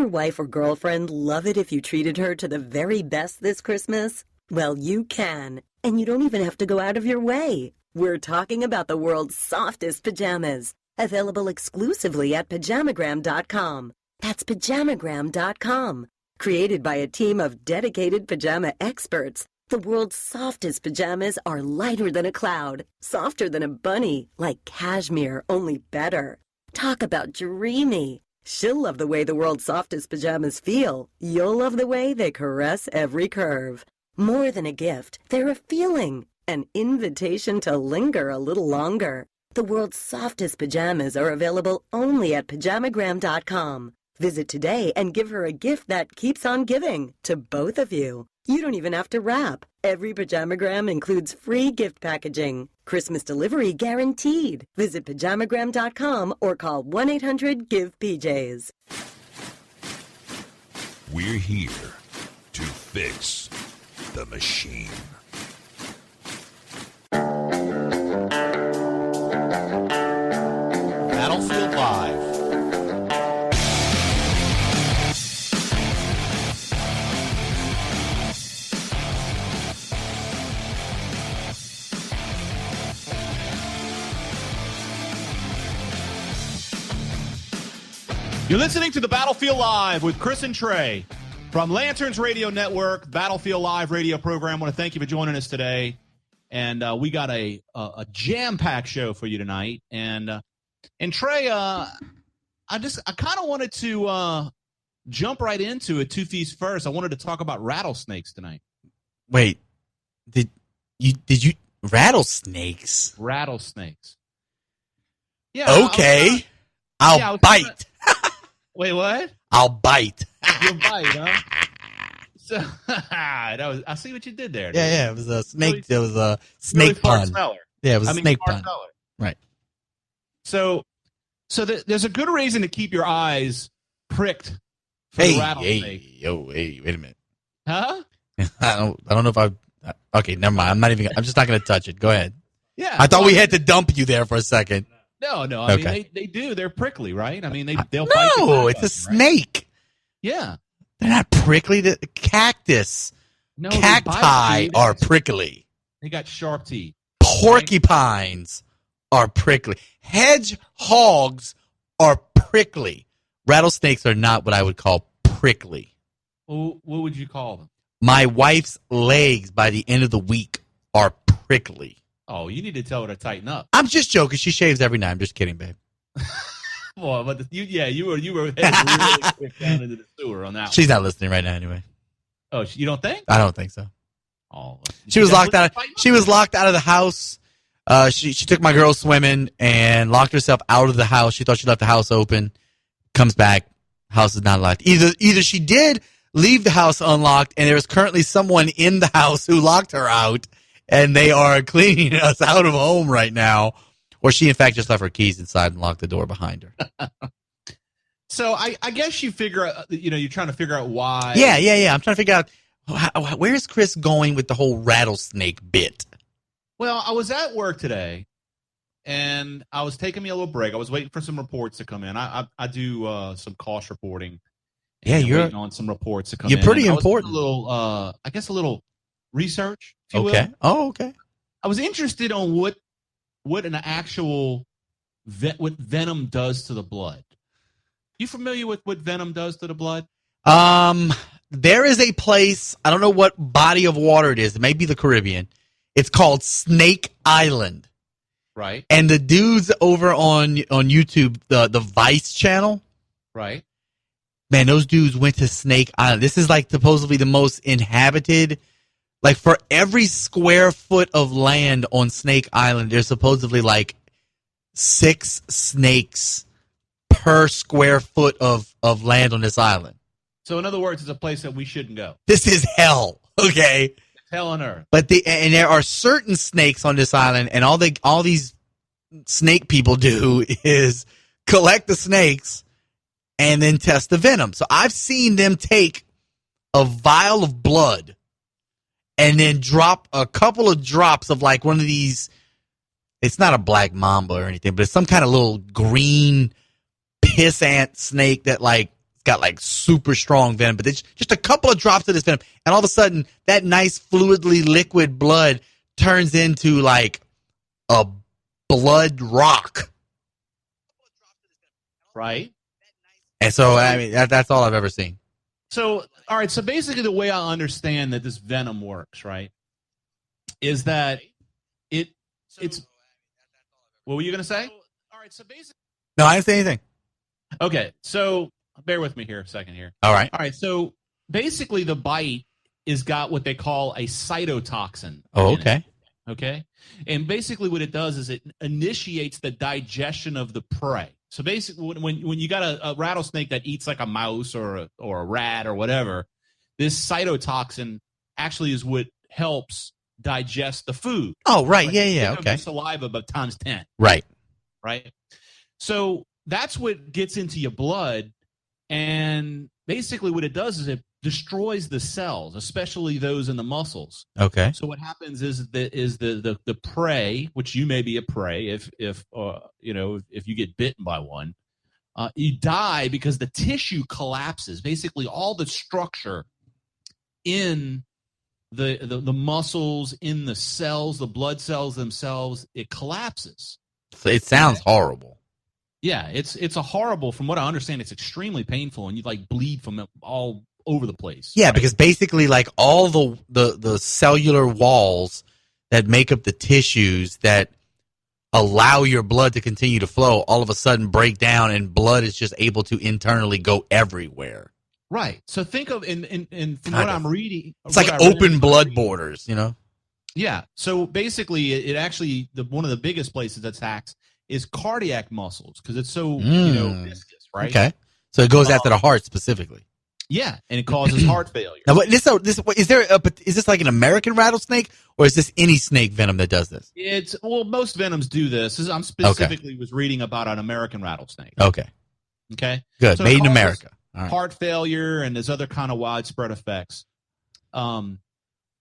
wife or girlfriend love it if you treated her to the very best this Christmas? Well, you can, and you don't even have to go out of your way. We're talking about the world's softest pajamas, available exclusively at pajamagram.com. That's pajamagram.com. Created by a team of dedicated pajama experts, the world's softest pajamas are lighter than a cloud, softer than a bunny, like cashmere, only better. Talk about dreamy. She'll love the way the world's softest pajamas feel. You'll love the way they caress every curve. More than a gift, they're a feeling, an invitation to linger a little longer. The world's softest pajamas are available only at pajamagram.com. Visit today and give her a gift that keeps on giving to both of you. You don't even have to wrap. Every pajamagram includes free gift packaging. Christmas delivery guaranteed. Visit pajamagram.com or call 1-800-GIVE-PJs. We're here to fix the machine. Battlefield Live. You're listening to the Battlefield Live with Chris and Trey from Lanterns Radio Network, Battlefield Live radio program. I want to thank you for joining us today. And we got a jam-packed show for you tonight. And Trey, I kind of wanted to jump right into it. Two feet first. I wanted to talk about rattlesnakes tonight. Wait, did you rattlesnakes? Rattlesnakes. Yeah. Okay. I'll bite. Wait, what? I'll bite. You'll bite, huh? So, I see what you did there. Yeah, it was a snake. It was a snake pun. Yeah, it was a snake pun. Right. So there's a good reason to keep your eyes pricked for the rattlesnake. Wait a minute. Huh? I don't know if I. Okay, never mind. I'm just not going to touch it. Go ahead. Yeah. I thought we had to dump you there for a second. No. I mean, they do. They're prickly, right? I mean, they'll bite. No, it's a snake. Right? Yeah. They're not prickly. The cactus. No, cacti are prickly. They got sharp teeth. Porcupines are prickly. Hedgehogs are prickly. Rattlesnakes are not what I would call prickly. Well, what would you call them? My wife's legs by the end of the week are prickly. Oh, you need to tell her to tighten up. I'm just joking. She shaves every night. I'm just kidding, babe. Well, but you were headed really quick down into the sewer on that one. She's not listening right now anyway. Oh, you don't think? I don't think so. Oh, she was locked out. She was locked out of the house. She took my girl swimming and locked herself out of the house. She thought she left the house open. Comes back, house is not locked. Either she did leave the house unlocked, and there is currently someone in the house who locked her out, and they are cleaning us out of home right now, or she in fact just left her keys inside and locked the door behind her. So I guess you figure, you're trying to figure out why. Yeah. I'm trying to figure out where is Chris going with the whole rattlesnake bit. Well, I was at work today, and I was taking me a little break. I was waiting for some reports to come in. I do some cost reporting. Yeah, you're waiting on some reports to come in. You're pretty important. A little research. If you okay. will. Oh, okay. I was interested on what an actual what venom does to the blood. You familiar with what venom does to the blood? There is a place, I don't know what body of water it is. It may be the Caribbean. It's called Snake Island. Right. And the dudes over on YouTube, the Vice channel. Right. Man, those dudes went to Snake Island. This is like supposedly the most inhabited. Like for every square foot of land on Snake Island, there's supposedly like 6 snakes per square foot of land on this island. So in other words, it's a place that we shouldn't go. This is hell, okay? It's hell on earth. But there are certain snakes on this island, and all these snake people do is collect the snakes and then test the venom. So I've seen them take a vial of blood and then drop a couple of drops of like one of these. It's not a black mamba or anything, but it's some kind of little green piss ant snake that like It's got like super strong venom, but it's just a couple of drops of this venom, and all of a sudden that nice fluidly liquid blood turns into like a blood rock. Right. And so, I mean, that's all I've ever seen. So, all right. So basically the way I understand that this venom works, right, is that it's what were you going to say? All right. So basically. No, I didn't say anything. Okay. So bear with me here a second here. All right. All right. So basically the bite is got what they call a cytotoxin. Oh, in it. okay. Okay. And basically what it does is it initiates the digestion of the prey. So basically when you got a rattlesnake that eats like a mouse or a rat or whatever, this cytotoxin actually is what helps digest the food. Oh, right. Like, Yeah. Okay. Saliva, but times 10. Right. Right. So that's what gets into your blood. And basically what it does is it destroys the cells, especially those in the muscles. Okay. So what happens is the prey, which you may be a prey if you get bitten by one, you die because the tissue collapses. Basically, all the structure in the muscles, in the cells, the blood cells themselves, it collapses. So it sounds horrible. Yeah, it's a horrible. From what I understand, it's extremely painful, and you like bleed from all over the place. Yeah, right? because basically, like all the cellular walls that make up the tissues that allow your blood to continue to flow, all of a sudden break down, and blood is just able to internally go everywhere. Right. So think of and from what I'm reading, it's like open blood borders, you know. Yeah. So basically, it actually one of the biggest places that attacks is cardiac muscles because it's so viscous, right? Okay. So it goes after the heart specifically. Yeah, and it causes heart failure. Now, is this like an American rattlesnake, or is this any snake venom that does this? Most venoms do this. I'm specifically was reading about an American rattlesnake. Okay. Okay. Good. So made in America. All right. Heart failure and there's other kind of widespread effects.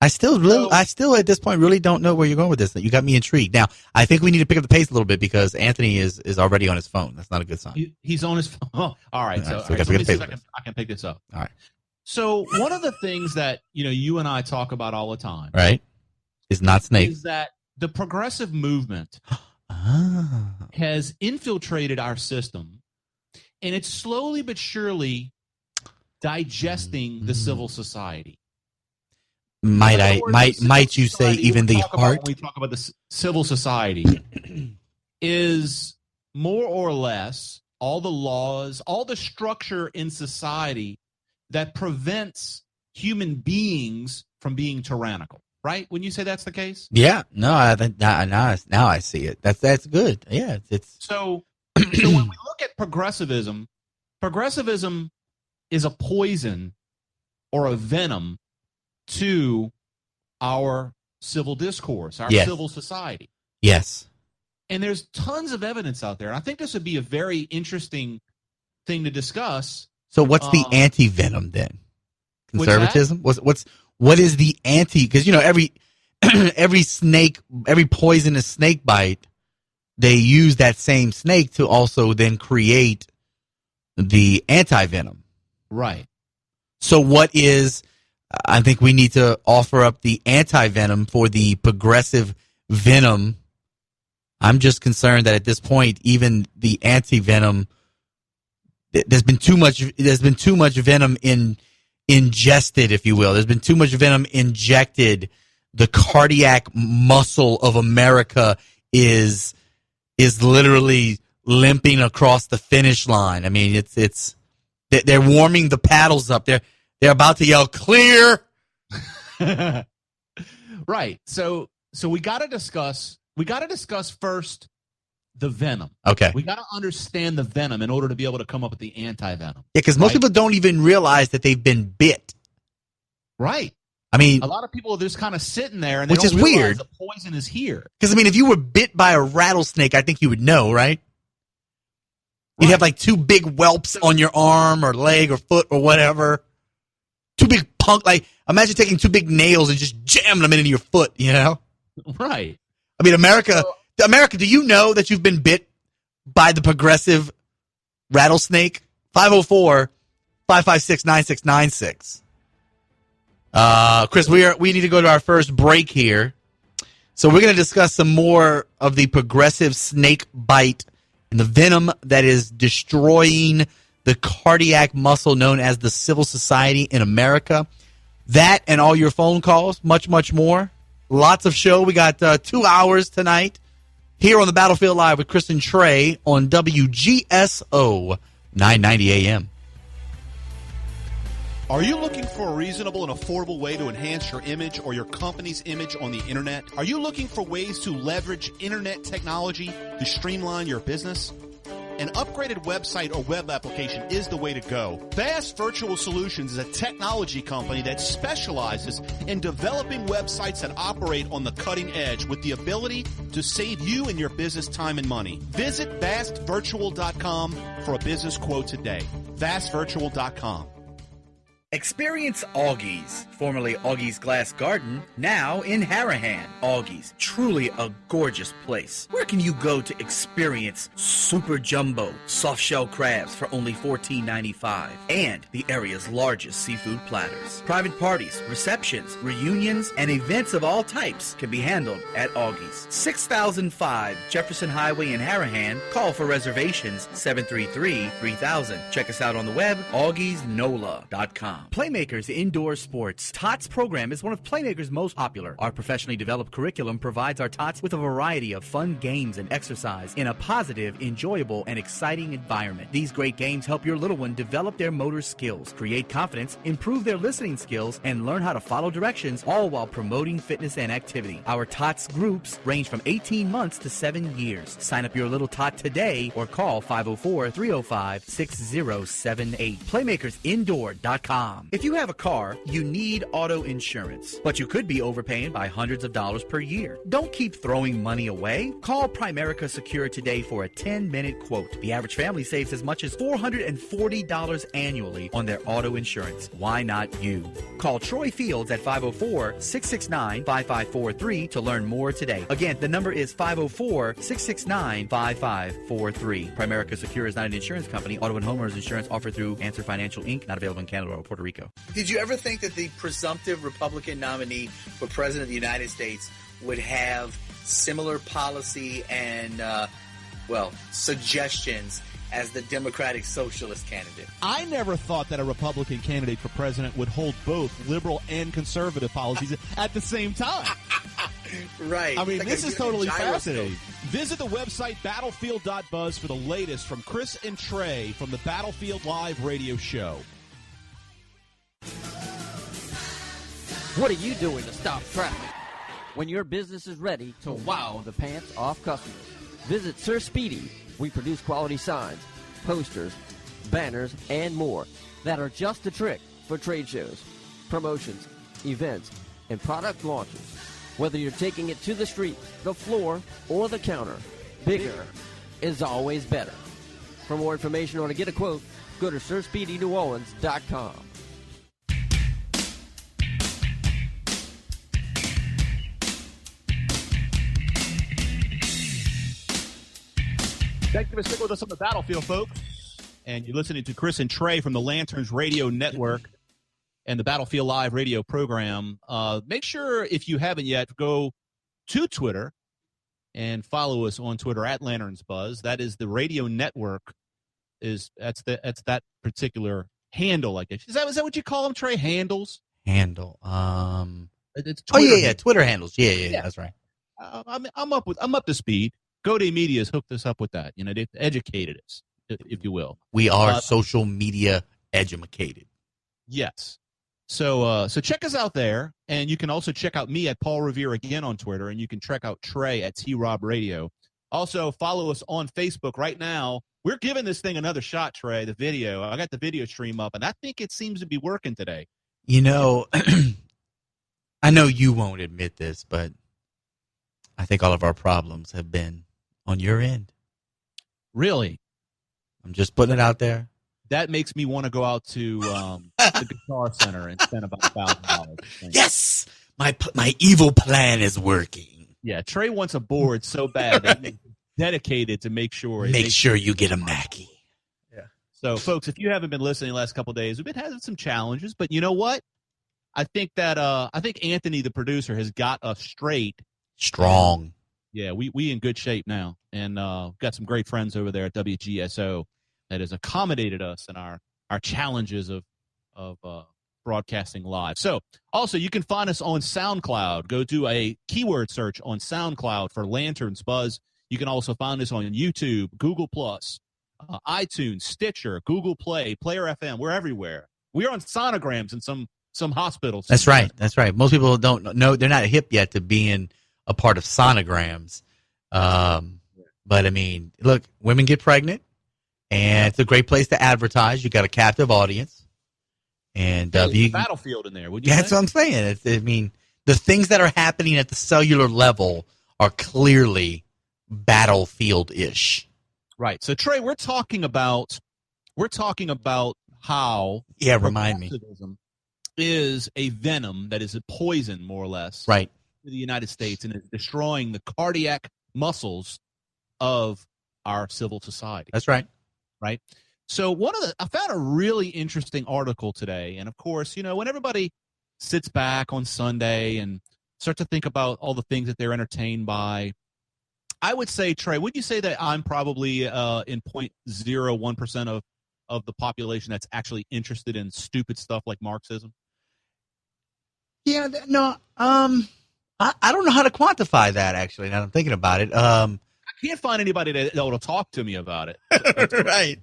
I still at this point really don't know where you're going with this. You got me intrigued. Now, I think we need to pick up the pace a little bit because Anthony is already on his phone. That's not a good sign. He's on his phone. Oh, all right. So let me see if I can pick this up. All right. So one of the things that you and I talk about all the time, right, is not snake. Is that the progressive movement has infiltrated our system, and it's slowly but surely digesting the civil society. Might you say even the heart? When we talk about the civil society, is more or less all the laws, all the structure in society that prevents human beings from being tyrannical. Right? When you say that's the case? Yeah. No, I think now I see it. That's good. Yeah. It's so when we look at progressivism is a poison or a venom to our civil discourse, our civil society. Yes. And there's tons of evidence out there. And I think this would be a very interesting thing to discuss. So what's the anti-venom then? Conservatism? What is the anti? Because every snake, every poisonous snake bite, they use that same snake to also then create the anti-venom. Right. So what is? I think we need to offer up the anti-venom for the progressive venom. I'm just concerned that at this point, even the anti-venom, there's been too much venom ingested, if you will. There's been too much venom injected. The cardiac muscle of America is literally limping across the finish line. I mean, they're warming the paddles up. They're about to yell clear. Right. So we got to discuss first the venom. Okay. We got to understand the venom in order to be able to come up with the anti-venom. Yeah, because most people don't even realize that they've been bit. Right. I mean, a lot of people are just kind of sitting there and they which don't is realize weird. The poison is here. Because, I mean, if you were bit by a rattlesnake, I think you would know, right? You'd have like two big whelps on your arm or leg or foot or whatever. Two big imagine taking two big nails and just jamming them into your foot, you know? Right. I mean, America, do you know that you've been bit by the progressive rattlesnake? 504 556-9696. Chris, we need to go to our first break here. So we're going to discuss some more of the progressive snake bite and the venom that is destroying the cardiac muscle known as the civil society in America. That and all your phone calls, much, much more. Lots of show. We got 2 hours tonight here on the Battlefield Live with Chris and Trey on WGSO 990 AM. Are you looking for a reasonable and affordable way to enhance your image or your company's image on the internet? Are you looking for ways to leverage internet technology to streamline your business? An upgraded website or web application is the way to go. Vast Virtual Solutions is a technology company that specializes in developing websites that operate on the cutting edge with the ability to save you and your business time and money. Visit vastvirtual.com for a business quote today. vastvirtual.com. Experience Augie's, formerly Augie's Glass Garden, now in Harahan. Augie's, truly a gorgeous place. Where can you go to experience super jumbo soft shell crabs for only $14.95 and the area's largest seafood platters? Private parties, receptions, reunions, and events of all types can be handled at Augie's. 6005 Jefferson Highway in Harahan. Call for reservations 733-3000. Check us out on the web, augiesnola.com. Playmakers Indoor Sports. TOTS program is one of Playmakers' most popular. Our professionally developed curriculum provides our TOTS with a variety of fun games and exercise in a positive, enjoyable, and exciting environment. These great games help your little one develop their motor skills, create confidence, improve their listening skills, and learn how to follow directions, all while promoting fitness and activity. Our TOTS groups range from 18 months to 7 years. Sign up your little tot today or call 504-305-6078. Playmakersindoor.com. If you have a car, you need auto insurance, but you could be overpaying by hundreds of dollars per year. Don't keep throwing money away. Call Primerica Secure today for a 10-minute quote. The average family saves as much as $440 annually on their auto insurance. Why not you? Call Troy Fields at 504-669-5543 to learn more today. Again, the number is 504-669-5543. Primerica Secure is not an insurance company. Auto and homeowners insurance offered through Answer Financial Inc., not available in Canada or Puerto Rico. Did you ever think that the presumptive Republican nominee for President of the United States would have similar policy and, suggestions as the Democratic Socialist candidate? I never thought that a Republican candidate for president would hold both liberal and conservative policies at the same time. Right. I mean, like this is totally gyroscope. fascinating. Visit the website battlefield.buzz for the latest from Chris and Trey from the Battlefield Live radio show. What are you doing to stop traffic when your business is ready to wow the pants off customers? Visit Sir Speedy. We produce quality signs, posters, banners, and more that are just a trick for trade shows, promotions, events, and product launches. Whether you're taking it to the street, the floor, or the counter, bigger is always better. For more information or to get a quote, go to SirSpeedyNewOrleans.com. Thank you for sticking with us on the battlefield, folks. And you're listening to Chris and Trey from the Lanterns Radio Network and the Battlefield Live radio program. Make sure, if you haven't yet, go to Twitter and follow us on Twitter at LanternsBuzz. That is the radio network. That's that particular handle, I guess. Is that what you call them, Trey? Handles? Handle. It's Twitter Twitter handles. Yeah, that's right. I'm up to speed. GoDay Media has hooked us up with that. You know, they've educated us, if you will. We are social media educated. Yes. So check us out there, and you can also check out me at Paul Revere again on Twitter, and you can check out Trey at T-Rob Radio. Also, follow us on Facebook right now. We're giving this thing another shot, Trey, the video. I got the video stream up, and I think it seems to be working today. You know, I know you won't admit this, but I think all of our problems have been on your end. Really? I'm just putting it out there. That makes me want to go out to the Guitar Center and spend about $1,000. Yes! My evil plan is working. Yeah, Trey wants a board so bad that he's dedicated to make sure you get a Mackie. Yeah. So, folks, if you haven't been listening the last couple of days, we've been having some challenges, but you know what? I think Anthony, the producer, has got us straight. Strong. Yeah, we in good shape now, and got some great friends over there at WGSO that has accommodated us in our challenges of broadcasting live. So, also, you can find us on SoundCloud. Go do a keyword search on SoundCloud for Lanterns Buzz. You can also find us on YouTube, Google+, iTunes, Stitcher, Google Play, Player FM. We're everywhere. We're on sonograms in some hospitals. That's right. That's right. Most people don't know. They're not hip yet to being a part of sonograms. But, I mean, look, women get pregnant, and it's a great place to advertise. You got a captive audience. And battlefield in there, would you that's say? what I'm saying. I mean, the things that are happening at the cellular level are clearly battlefield-ish. Right. So, Trey, we're talking about how remind me, progressivism is a venom that is a poison, more or less, right, to the United States, and is destroying the cardiac muscles of our civil society. That's right. Right. So I found a really interesting article today, and of course, when everybody sits back on Sunday and start to think about all the things that they're entertained by, I would say, Trey, would you say that I'm probably in 0.01% of the population that's actually interested in stupid stuff like Marxism? Yeah, no, I don't know how to quantify that, actually, now I'm thinking about it. I can't find anybody that will talk to me about it. Right.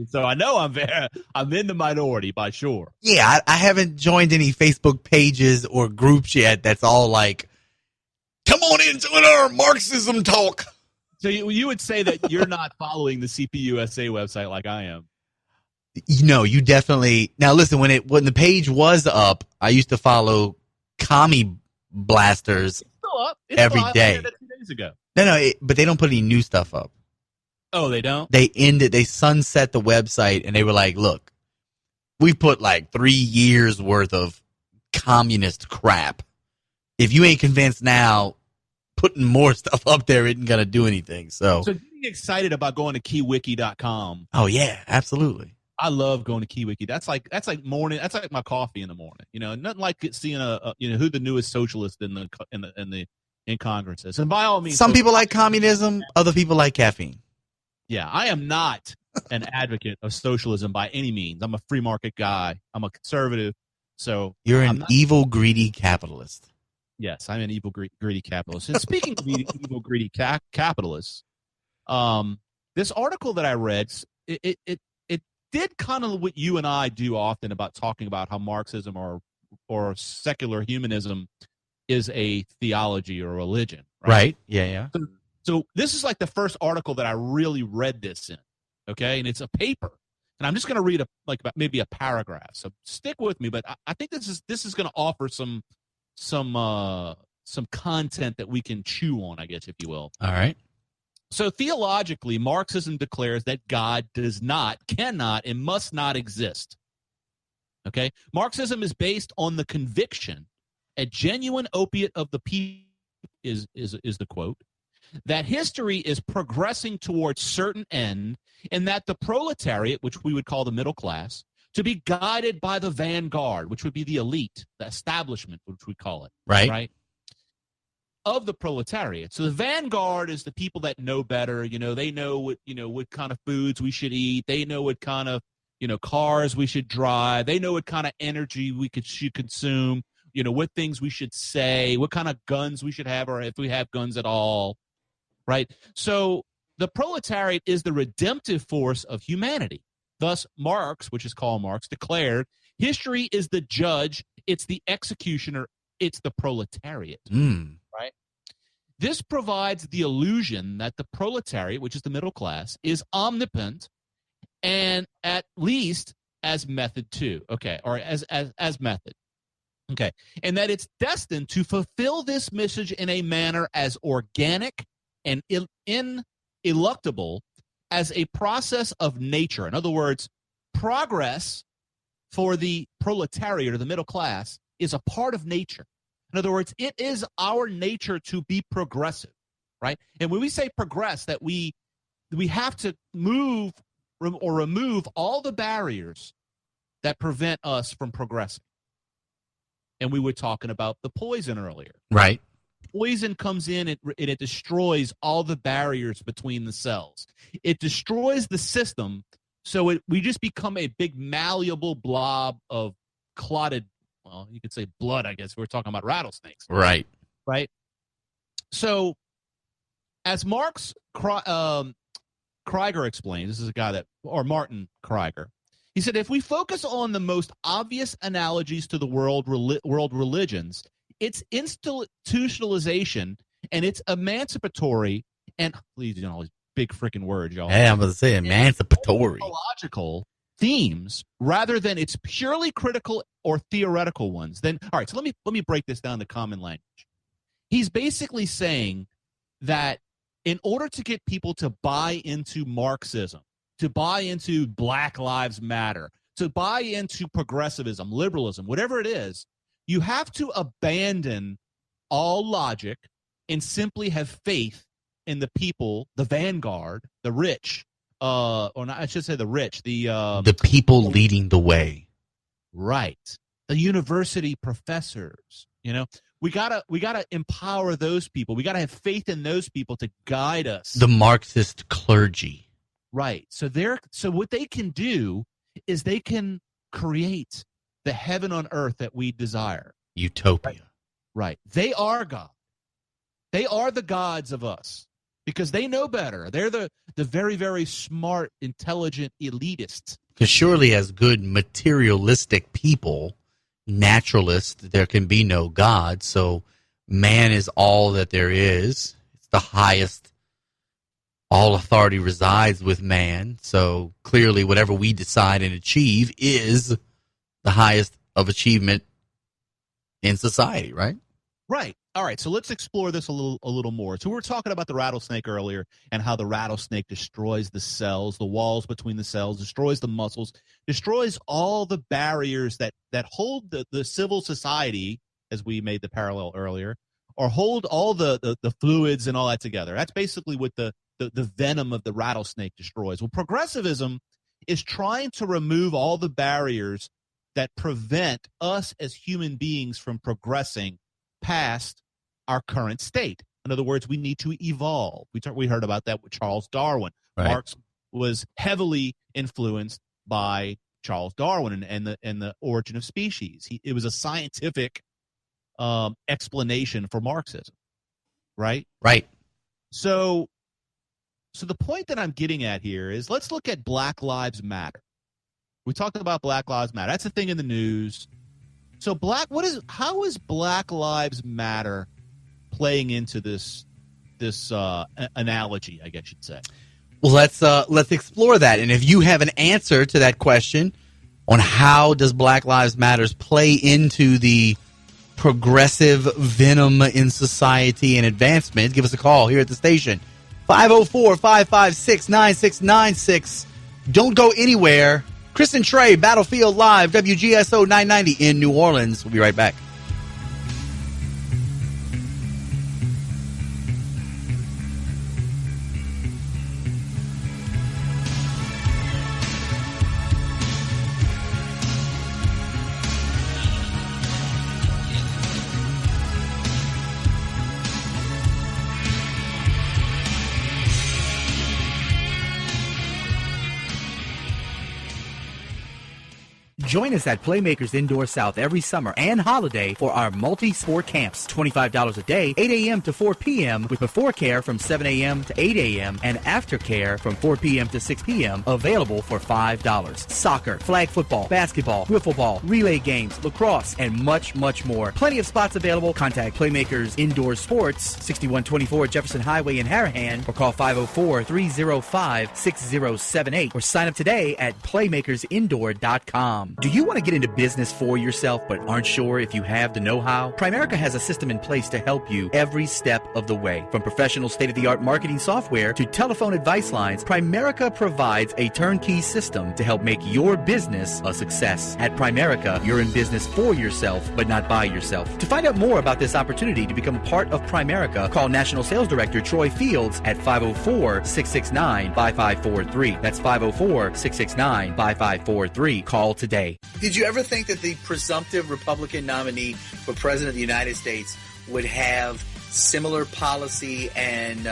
So I know I'm in the minority by sure. Yeah, I haven't joined any Facebook pages or groups yet that's all like, come on in, join our Marxism talk. So you would say that you're not following the CPUSA website like I am. No, you definitely. Now listen, when the page was up, I used to follow commie blasters still up. every day. 2 days ago. No, but they don't put any new stuff up. Oh, they don't? They sunset the website, and they were like, look, we put like 3 years worth of communist crap. If you ain't convinced now, putting more stuff up there isn't going to do anything. So getting excited about going to keywiki.com. Oh, yeah, absolutely. I love going to KeyWiki. That's like morning. That's like my coffee in the morning. Nothing like seeing who the newest socialist in Congress is. And by all means, some people like communism, other people like caffeine. Yeah, I am not an advocate of socialism by any means. I'm a free market guy. I'm a conservative. So you're an evil, greedy capitalist. Yes, I'm an evil, greedy capitalist. And speaking of evil, greedy capitalists, this article that I read, it did kind of what you and I do often about talking about how Marxism or secular humanism is a theology or a religion. Right. Yeah. So this is like the first article that I really read this in. Okay, and it's a paper, and I'm just going to read maybe a paragraph. So stick with me, but I think this is going to offer some content that we can chew on, I guess, if you will. All right. So theologically, Marxism declares that God does not, cannot, and must not exist. Okay? Marxism is based on the conviction, a genuine opiate of the people is the quote, that history is progressing towards certain end, and that the proletariat, which we would call the middle class, to be guided by the vanguard, which would be the elite, the establishment, which we call it. Right? Of the proletariat. So the vanguard is the people that know better. They know what kind of foods we should eat. They know what kind of, cars we should drive. They know what kind of energy should consume, what things we should say, what kind of guns we should have, or if we have guns at all. Right? So the proletariat is the redemptive force of humanity. Thus, Marx, which is Karl Marx, declared history is the judge, it's the executioner, it's the proletariat. Right? This provides the illusion that the proletariat, which is the middle class, is omnipotent and at least as method too. Okay, or as method. Okay, and that it's destined to fulfill this message in a manner as organic and ineluctable as a process of nature. In other words, progress for the proletariat or the middle class is a part of nature. In other words, it is our nature to be progressive, right? And when we say progress, that we have to move, or remove all the barriers that prevent us from progressing. And we were talking about the poison earlier. Right. Poison comes in and it destroys all the barriers between the cells. It destroys the system, so we just become a big malleable blob of clotted, well, you could say blood, I guess. We're talking about rattlesnakes. Right. Right? So, as Marx Krieger explains, this is a guy or Martin Krieger, he said, if we focus on the most obvious analogies to the world religions, its institutionalization and its emancipatory and please, all these big freaking words, y'all. Hey, I'm going to say emancipatory. Logical themes rather than its purely critical or theoretical ones. Then, all right, so let me break this down to common language. He's basically saying that in order to get people to buy into Marxism, to buy into Black Lives Matter, to buy into progressivism, liberalism, whatever it is, you have to abandon all logic and simply have faith in the people, the vanguard, the rich, or not, I should say the rich, the people leading the way. Right. The university professors, we gotta empower those people. We gotta have faith in those people to guide us. The Marxist clergy. Right. So what they can do is they can create the heaven on earth that we desire. Utopia. Right. They are God. They are the gods of us because they know better. They're the very, very smart, intelligent elitists. Because surely as good materialistic people, naturalists, there can be no God. So man is all that there is. It's the highest. All authority resides with man. So clearly whatever we decide and achieve is the highest of achievement in society, right? Right. All right. So let's explore this a little more. So we were talking about the rattlesnake earlier and how the rattlesnake destroys the cells, the walls between the cells, destroys the muscles, destroys all the barriers that hold the civil society, as we made the parallel earlier, or hold all the fluids and all that together. That's basically what the venom of the rattlesnake destroys. Well, progressivism is trying to remove all the barriers that prevent us as human beings from progressing past our current state. In other words, we need to evolve. We heard about that with Charles Darwin. Right. Marx was heavily influenced by Charles Darwin and the origin of species. It was a scientific explanation for Marxism, right? Right. So the point that I'm getting at here is let's look at Black Lives Matter. We talked about Black Lives Matter. That's a thing in the news. So how is Black Lives Matter playing into this analogy, I guess you'd say? Well, let's explore that. And if you have an answer to that question on how does Black Lives Matter play into the progressive venom in society and advancement, give us a call here at the station. 504-556-9696. Don't go anywhere. Chris and Trey, Battlefield Live, WGSO 990 in New Orleans. We'll be right back. Join us at Playmakers Indoor South every summer and holiday for our multi-sport camps. $25 a day, 8 a.m. to 4 p.m. with before care from 7 a.m. to 8 a.m. and after care from 4 p.m. to 6 p.m. available for $5. Soccer, flag football, basketball, wiffle ball, relay games, lacrosse, and much, much more. Plenty of spots available. Contact Playmakers Indoor Sports, 6124 Jefferson Highway in Harahan, or call 504-305-6078 or sign up today at playmakersindoor.com. Do you want to get into business for yourself but aren't sure if you have the know-how? Primerica has a system in place to help you every step of the way. From professional state-of-the-art marketing software to telephone advice lines, Primerica provides a turnkey system to help make your business a success. At Primerica, you're in business for yourself but not by yourself. To find out more about this opportunity to become part of Primerica, call National Sales Director Troy Fields at 504-669-5543. That's 504-669-5543. Call today. Did you ever think that the presumptive Republican nominee for President of the United States would have similar policy and,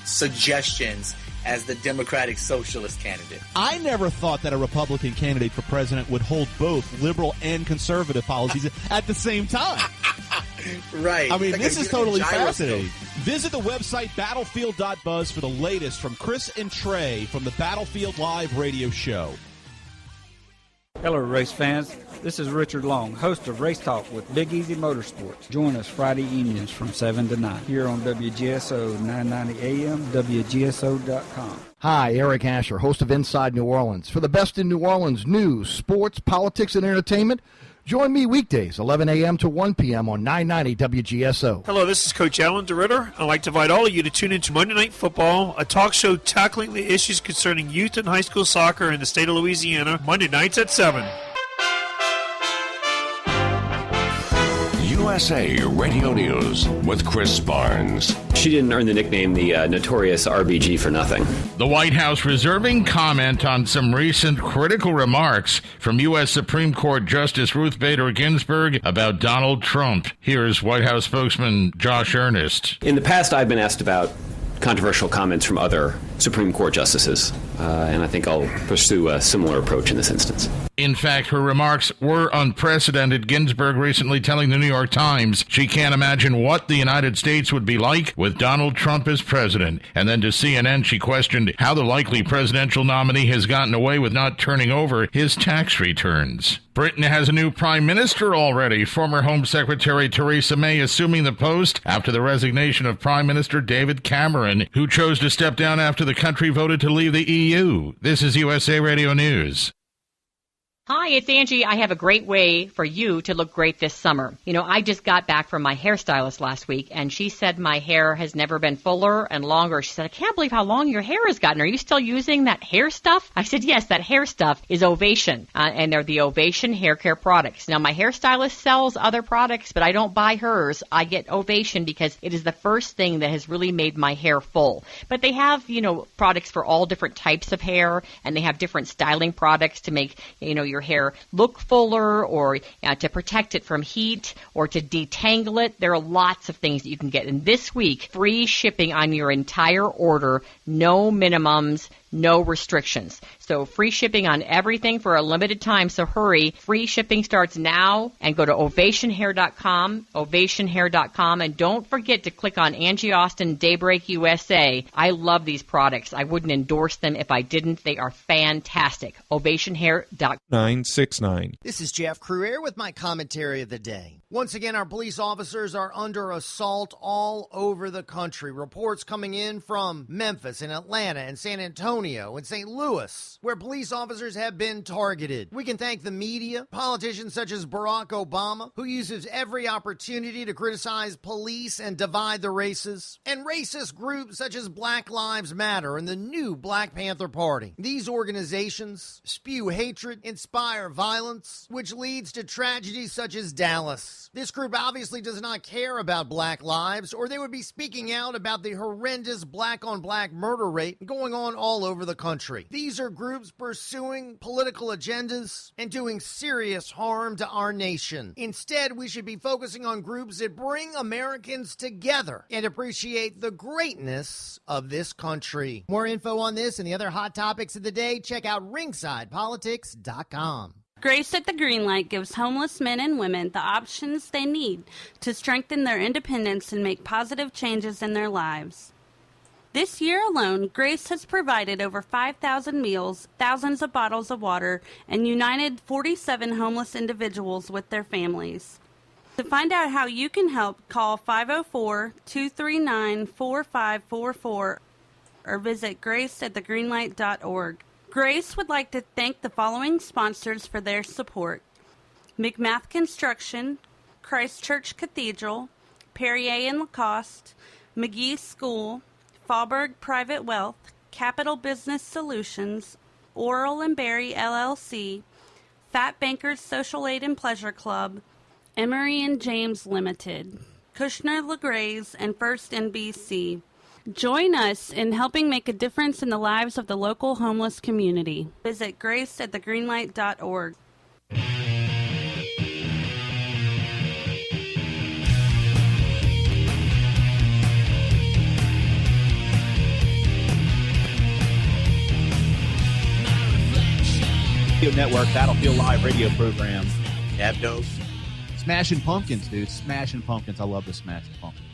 suggestions as the Democratic Socialist candidate? I never thought that a Republican candidate for president would hold both liberal and conservative policies at the same time. Right. I mean, like this is totally gyroscope. fascinating. Visit the website battlefield.buzz for the latest from Chris and Trey from the Battlefield Live radio show. Hello, race fans. This is Richard Long, host of Race Talk with Big Easy Motorsports. Join us Friday evenings from 7 to 9 here on WGSO 990 AM, WGSO.com. Hi, Eric Asher, host of Inside New Orleans. For the best in New Orleans news, sports, politics, and entertainment, join me weekdays, 11 a.m. to 1 p.m. on 990 WGSO. Hello, this is Coach Alan DeRitter. I'd like to invite all of you to tune into Monday Night Football, a talk show tackling the issues concerning youth and high school soccer in the state of Louisiana, Monday nights at 7. USA Radio News with Chris Barnes. She didn't earn the nickname the notorious RBG for nothing. The White House reserving comment on some recent critical remarks from U.S. Supreme Court Justice Ruth Bader Ginsburg about Donald Trump. Here's White House spokesman Josh Earnest. In the past, I've been asked about controversial comments from other Supreme Court justices, and I think I'll pursue a similar approach in this instance. In fact, her remarks were unprecedented. Ginsburg recently telling the New York Times she can't imagine what the United States would be like with Donald Trump as president. And then to CNN, she questioned how the likely presidential nominee has gotten away with not turning over his tax returns. Britain has a new prime minister already. Former Home Secretary Theresa May assuming the post after the resignation of Prime Minister David Cameron, who chose to step down after the country voted to leave the EU. This is USA Radio News. Hi, it's Angie. I have a great way for you to look great this summer. You know, I just got back from my hairstylist last week, and she said my hair has never been fuller and longer. She said, I can't believe how long your hair has gotten. Are you still using that hair stuff? I said, yes, that hair stuff is Ovation, and they're the Ovation hair care products. Now, my hairstylist sells other products, but I don't buy hers. I get Ovation because it is the first thing that has really made my hair full. But they have, products for all different types of hair, and they have different styling products to make, your hair look fuller or to protect it from heat or to detangle it. There are lots of things that you can get. And this week, free shipping on your entire order, no minimums, no restrictions. So free shipping on everything for a limited time, so hurry. Free shipping starts now, and go to ovationhair.com, ovationhair.com, and don't forget to click on Angie Austin Daybreak USA. I love these products. I wouldn't endorse them if I didn't. They are fantastic. ovationhair.com. 969. This is Jeff Cruier with my commentary of the day. Once again, our police officers are under assault all over the country. Reports coming in from Memphis and Atlanta and San Antonio and St. Louis, where police officers have been targeted. We can thank the media, politicians such as Barack Obama, who uses every opportunity to criticize police and divide the races, and racist groups such as Black Lives Matter and the new Black Panther Party. These organizations spew hatred, inspire violence, which leads to tragedies such as Dallas. This group obviously does not care about black lives, or they would be speaking out about the horrendous black-on-black murder rate going on all over the country. These are groups pursuing political agendas and doing serious harm to our nation. Instead, we should be focusing on groups that bring Americans together and appreciate the greatness of this country. More info on this and the other hot topics of the day, check out ringsidepolitics.com. Grace at the Greenlight gives homeless men and women the options they need to strengthen their independence and make positive changes in their lives. This year alone, Grace has provided over 5,000 meals, thousands of bottles of water, and united 47 homeless individuals with their families. To find out how you can help, call 504-239-4544 or visit graceatthegreenlight.org. Grace would like to thank the following sponsors for their support: McMath Construction, Christchurch Cathedral, Perrier and Lacoste, McGee School, Faubourg Private Wealth, Capital Business Solutions, Oral and Berry LLC, Fat Bankers Social Aid and Pleasure Club, Emery and James Limited, Kushner LeGrays, and First NBC. Join us in helping make a difference in the lives of the local homeless community. Visit grace@thegreenlight.org. Network Battlefield Live radio program. Dab dope. Smashing Pumpkins, dude. Smashing Pumpkins. I love the Smashing Pumpkins.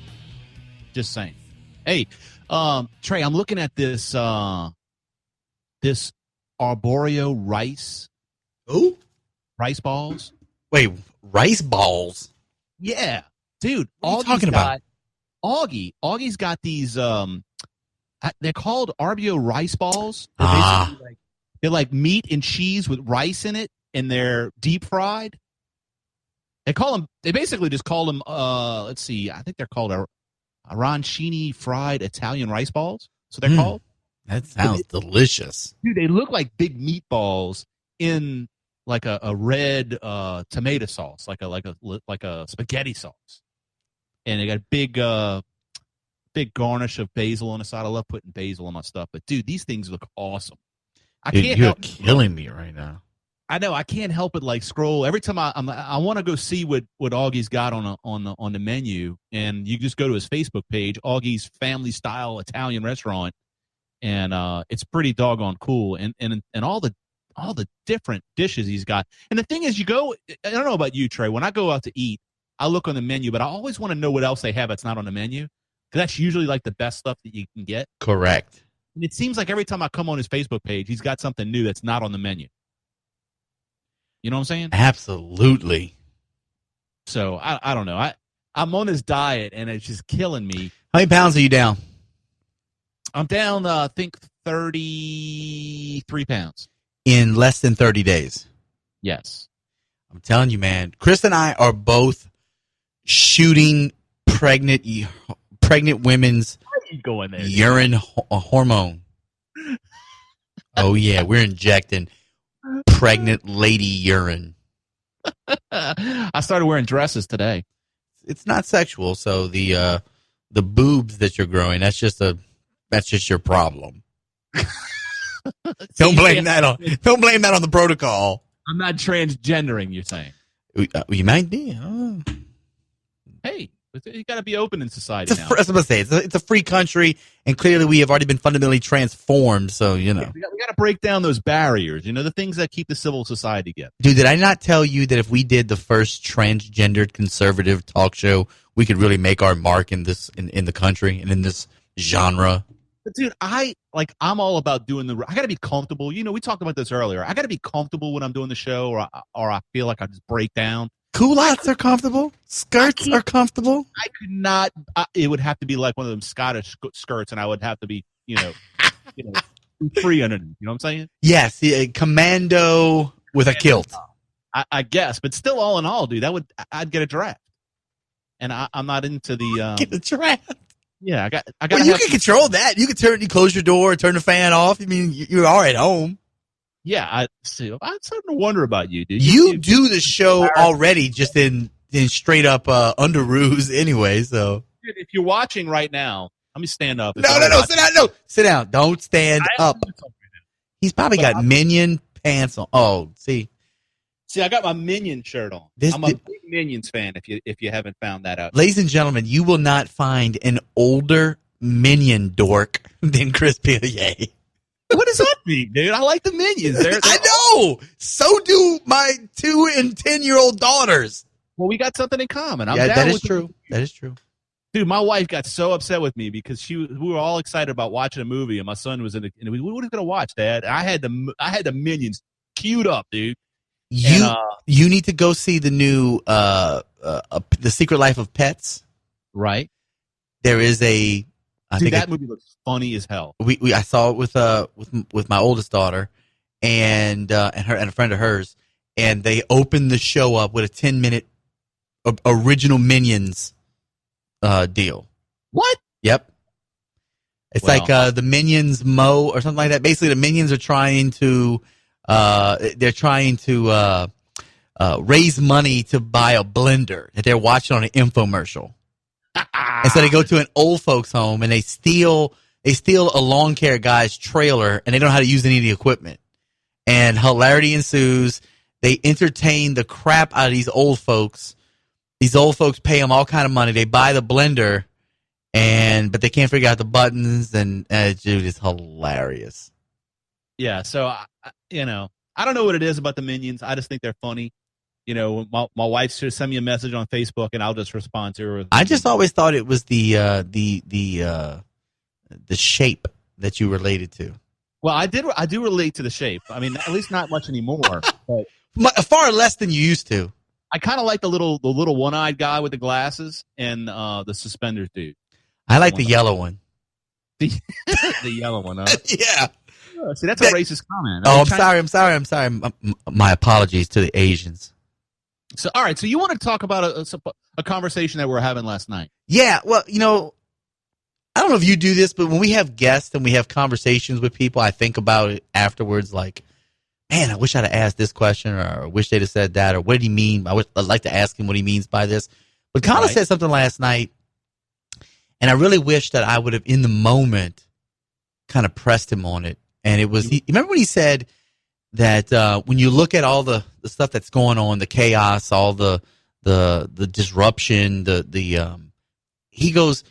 Just saying. Hey, Trey, I'm looking at this this arborio rice. Ooh, rice balls. Wait, rice balls? Yeah, dude. What are you talking about? Augie's got these. They're called arborio rice balls. They're like meat and cheese with rice in it, and they're deep fried. They basically just call them, let's see, I think they're called arancini fried Italian rice balls. So they're called. That sounds delicious. Dude, they look like big meatballs in like a red tomato sauce, like a spaghetti sauce. And they got big garnish of basil on the side. I love putting basil on my stuff. But dude, these things look awesome. You're killing me right now. I know. I can't help it. Like scroll every time I want to go see what Augie's got on the menu, and you just go to his Facebook page, Augie's Family Style Italian Restaurant, and it's pretty doggone cool. And all the different dishes he's got. And the thing is, I don't know about you, Trey. When I go out to eat, I look on the menu, but I always want to know what else they have that's not on the menu, because that's usually like the best stuff that you can get. Correct. And it seems like every time I come on his Facebook page, he's got something new that's not on the menu. You know what I'm saying? Absolutely. So I don't know. I'm on this diet and it's just killing me. How many pounds are you down? I'm down, I think 33 pounds. In less than 30 days. Yes. I'm telling you, man. Chris and I are both shooting pregnant women's urine hormone. Oh yeah, we're injecting pregnant lady urine. I started wearing dresses today. It's not sexual, so the boobs that you're growing, that's just your problem. Don't blame that on the protocol. I'm not transgendering, you're saying. You might be. Hey, you got to be open in society now. I was going to say, it's a free country, and clearly we have already been fundamentally transformed, so, you know. We got to break down those barriers, the things that keep the civil society together. Dude, did I not tell you that if we did the first transgendered conservative talk show, we could really make our mark in the country and in this genre? But dude, I'm all about doing I got to be comfortable. We talked about this earlier. I got to be comfortable when I'm doing the show, or I feel like I just break down. Culottes are comfortable. Skirts are comfortable. I could not. It would have to be like one of them Scottish skirts, and I would have to be, free underneath. You know what I'm saying? Yes, commando with a kilt. I guess, but still, all in all, dude, I'd get a draft, and I'm not into the get a draft. Yeah, I got. Well, you can control that. You can close your door, turn the fan off. I mean, you are at home. Yeah, I'm starting to wonder about you, dude. You do the show already, just in straight up underoos anyway. So if you're watching right now, let me stand up. No, sit down. No, sit down. Don't stand up. He's probably got Minion pants on. Oh, see, I got my Minion shirt on. I'm a big Minions fan. If you haven't found that out, ladies and gentlemen, you will not find an older Minion dork than Chris Pillier. What does that mean, dude? I like the Minions. I know. So do my 2 and 10-year-old daughters. Well, we got something in common. That is true. That is true. Dude, my wife got so upset with me because we were all excited about watching a movie, and my son was in it. And what are we going to watch, Dad? I had the Minions queued up, dude. You need to go see the new The Secret Life of Pets. Right. There is that movie looks funny as hell. I saw it with my oldest daughter, and a friend of hers, and they opened the show up with a 10-minute original Minions deal. What? Yep. It's like the Minions Mo or something like that. Basically, the Minions are trying to raise money to buy a blender that they're watching on an infomercial. And so they go to an old folks home and they steal a lawn care guy's trailer, and they don't know how to use any of the equipment. And hilarity ensues. They entertain the crap out of these old folks. These old folks pay them all kind of money. They buy the blender, but they can't figure out the buttons, and dude, it's hilarious. Yeah, so I don't know what it is about the Minions. I just think they're funny. My wife should send me a message on Facebook, and I'll just respond to her. I just always thought it was the shape that you related to. Well, I do relate to the shape. I mean, at least not much anymore. But far less than you used to. I kind of like the little one-eyed guy with the glasses and the suspenders dude. I like the yellow one. The yellow one, huh? Yeah. See, that's a racist comment. I'm sorry. My apologies to the Asians. So, all right. So you want to talk about a conversation that we were having last night? Yeah. Well, I don't know if you do this, but when we have guests and we have conversations with people, I think about it afterwards. Like, man, I wish I'd have asked this question, or I wish they'd have said that, or what did he mean? I'd like to ask him what he means by this. But Connor said something last night, and I really wish that I would have, in the moment, kind of pressed him on it. And it was, remember when he said that when you look at all the stuff that's going on, the chaos, all the disruption, he goes,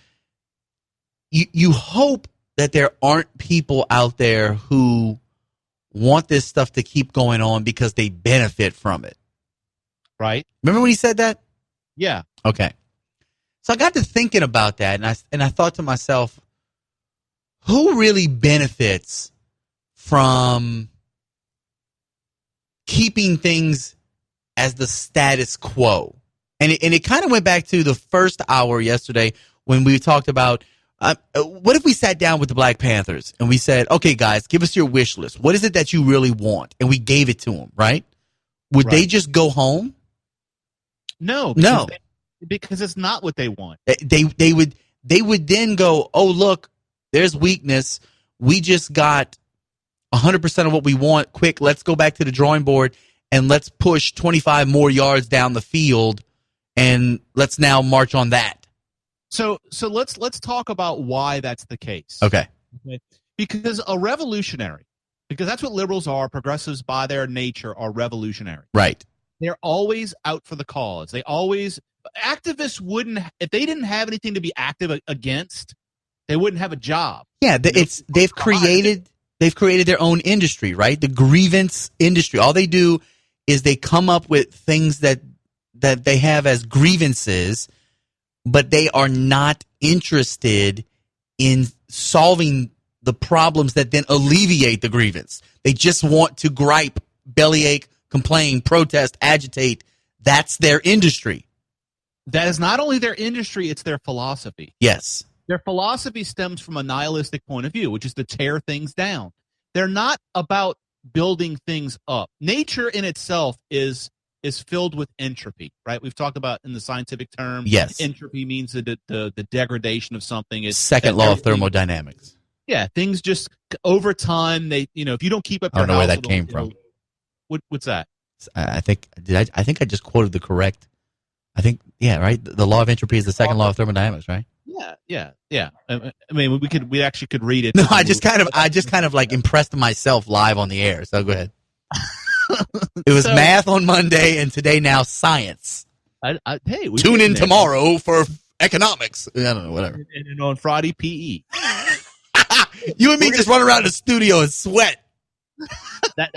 you hope that there aren't people out there who want this stuff to keep going on because they benefit from it. Right. Remember when he said that? Yeah. Okay. So I got to thinking about that, and I thought to myself, who really benefits from keeping things as the status quo? And it kind of went back to the first hour yesterday when we talked about what if we sat down with the Black Panthers and we said, okay, guys, give us your wish list. What is it that you really want? And we gave it to them, right? Would they just go home? No. Because it's not what they want. They would then go, oh, look, there's weakness. We just got 100% of what we want. Quick, let's go back to the drawing board and let's push 25 more yards down the field, and let's now march on that. So let's talk about why that's the case. Okay. Because because that's what liberals are. Progressives by their nature are revolutionary. Right. They're always out for the cause. Activists wouldn't, if they didn't have anything to be active against, they wouldn't have a job. Yeah, they've created their own industry, right? The grievance industry. All they do is they come up with things that they have as grievances, but they are not interested in solving the problems that then alleviate the grievance. They just want to gripe, bellyache, complain, protest, agitate. That's their industry. That is not only their industry, it's their philosophy. Yes. Their philosophy stems from a nihilistic point of view, which is to tear things down. They're not about building things up. Nature in itself is filled with entropy, right? We've talked about in the scientific term. Yes. Entropy means the degradation of something. It's second law of thermodynamics. Yeah, things just over time. If you don't keep up, I don't know where that came from. What's that? I think I just quoted the correct. I think right. The law of entropy is the second law of thermodynamics, right? Yeah. I mean, we actually could read it. No, I just kind of like impressed myself live on the air. So go ahead. It was math on Monday, and today now science. Hey, tune in tomorrow for economics. I don't know, whatever. And on Friday, PE. You and me just run around the studio and sweat.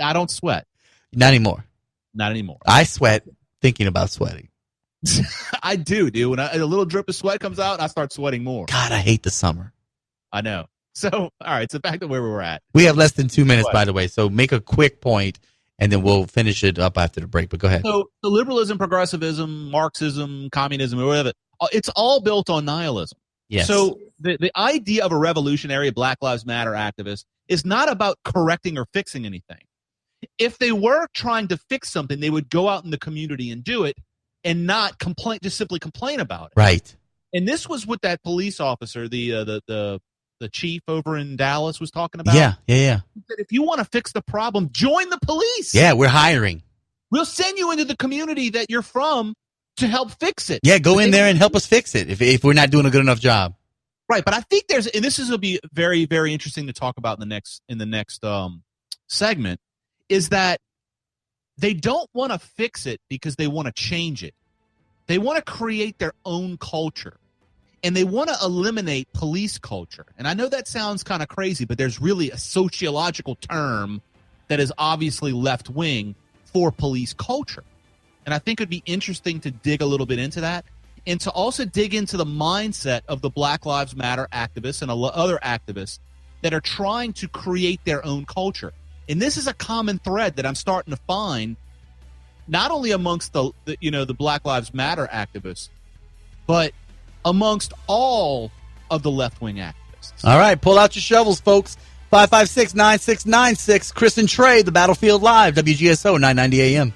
I don't sweat. Not anymore. Not anymore. I sweat thinking about sweating. I do, dude. When a little drip of sweat comes out, I start sweating more. God, I hate the summer. I know. So, all right. So back to where we were at. We have less than 2 minutes, by the way. So make a quick point, and then we'll finish it up after the break. But go ahead. So the liberalism, progressivism, Marxism, communism, or whatever, it's all built on nihilism. Yes. So the idea of a revolutionary Black Lives Matter activist is not about correcting or fixing anything. If they were trying to fix something, they would go out in the community and do it and not complain, just simply complain about it. Right. And this was what that police officer, the chief over in Dallas was talking about. Yeah. He said, if you want to fix the problem, join the police. Yeah, we're hiring. We'll send you into the community that you're from to help fix it. Yeah, go in there and help us fix it if we're not doing a good enough job. Right, but I think and this will be very, very interesting to talk about in the next segment, is that they don't want to fix it because they want to change it. They want to create their own culture, and they want to eliminate police culture. And I know that sounds kind of crazy, but there's really a sociological term that is obviously left-wing for police culture. And I think it'd be interesting to dig a little bit into that, and to also dig into the mindset of the Black Lives Matter activists and other activists that are trying to create their own culture. And this is a common thread that I'm starting to find, not only amongst the Black Lives Matter activists, but amongst all of the left-wing activists. All right, pull out your shovels, folks. 556-9696. Chris and Trey, The Battlefield Live, WGSO, 990 AM.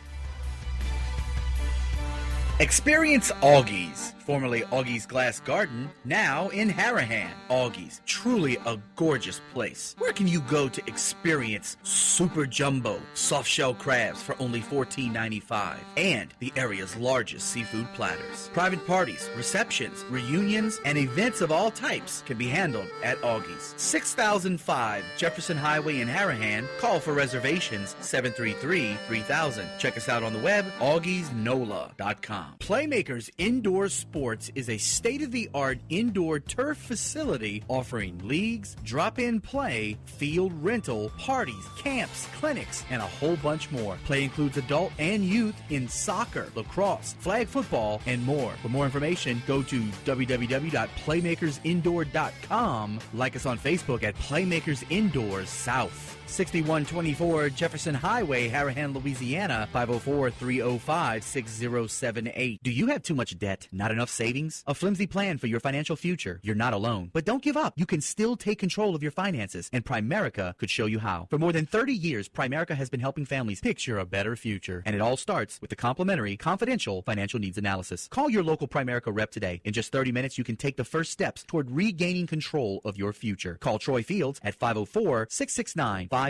Experience Augie's, formerly Augie's Glass Garden, now in Harahan. Augie's, truly a gorgeous place. Where can you go to experience super jumbo soft-shell crabs for only $14.95 and the area's largest seafood platters? Private parties, receptions, reunions, and events of all types can be handled at Augie's. 6005 Jefferson Highway in Harahan. Call for reservations 733-3000. Check us out on the web, augiesnola.com. Playmakers Indoor Sports is a state-of-the-art indoor turf facility offering leagues, drop-in play, field rental, parties, camps, clinics, and a whole bunch more. Play includes adult and youth in soccer, lacrosse, flag football, and more. For more information, go to www.playmakersindoor.com. Like us on Facebook at Playmakers Indoors South. 6124 Jefferson Highway, Harahan, Louisiana, 504-305-6078. Do you have too much debt? Not enough savings? A flimsy plan for your financial future? You're not alone. But don't give up. You can still take control of your finances, and Primerica could show you how. For more than 30 years, Primerica has been helping families picture a better future. And it all starts with the complimentary, confidential financial needs analysis. Call your local Primerica rep today. In just 30 minutes, you can take the first steps toward regaining control of your future. Call Troy Fields at 504-669-5543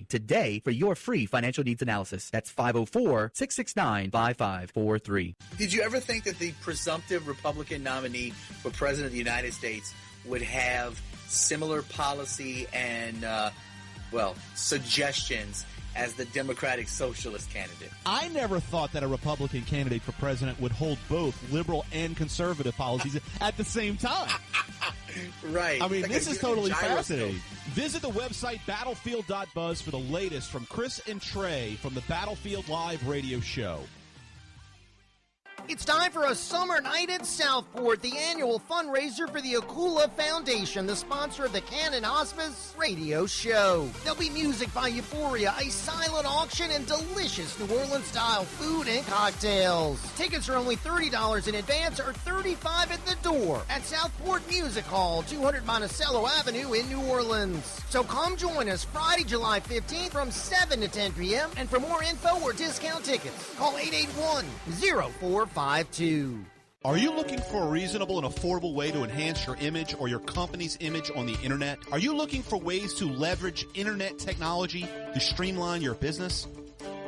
today for your free financial needs analysis. That's 504-669-5543. Did you ever think that the presumptive Republican nominee for President of the United States would have similar policy and, suggestions as the Democratic Socialist candidate? I never thought that a Republican candidate for president would hold both liberal and conservative policies at the same time. Right. I mean, like this is totally gyroscope. fascinating. Visit the website battlefield.buzz for the latest from Chris and Trey from the Battlefield Live radio show. It's time for a summer night at Southport, the annual fundraiser for the Akula Foundation, the sponsor of the Cannon Hospice radio show. There'll be music by Euphoria, a silent auction, and delicious New Orleans-style food and cocktails. Tickets are only $30 in advance or $35 at the door at Southport Music Hall, 200 Monticello Avenue in New Orleans. So come join us Friday, July 15th from 7 to 10 p.m. And for more info or discount tickets, call 881-0452. Are you looking for a reasonable and affordable way to enhance your image or your company's image on the internet? Are you looking for ways to leverage internet technology to streamline your business?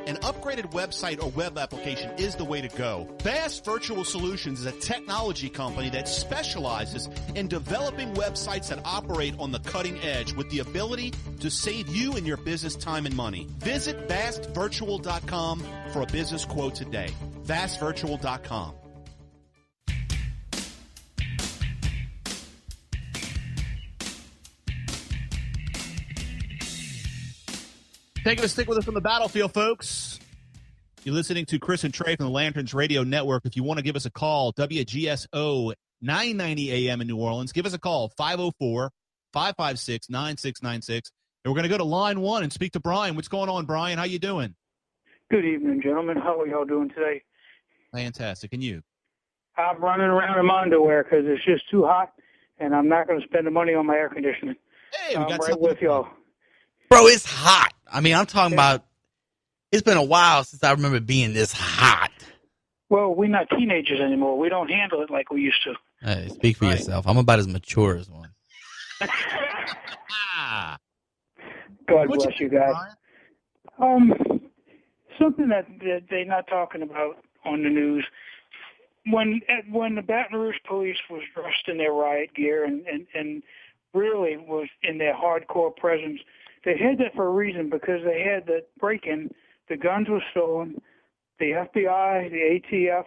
An upgraded website or web application is the way to go. Vast Virtual Solutions is a technology company that specializes in developing websites that operate on the cutting edge with the ability to save you and your business time and money. Visit vastvirtual.com for a business quote today. vastvirtual.com. Taking a stick with us on the battlefield, folks. You're listening to Chris and Trey from the Lanterns Radio Network. If you want to give us a call, WGSO 990 AM in New Orleans. Give us a call, 504-556-9696. And we're going to go to line one and speak to Brian. What's going on, Brian? How you doing? Good evening, gentlemen. How are y'all doing today? Fantastic. And you? I'm running around in my underwear because it's just too hot, and I'm not going to spend the money on my air conditioning. Hey, we got right with y'all. Bro, it's hot. I mean, I'm talking about, it's been a while since I remember being this hot. Well, we're not teenagers anymore. We don't handle it like we used to. Hey, speak for yourself. I'm about as mature as one. God bless you guys. Something that they're not talking about on the news. When the Baton Rouge police was dressed in their riot gear and really was in their hardcore presence, they had that for a reason, because they had that break-in. The guns were stolen. The FBI, the ATF,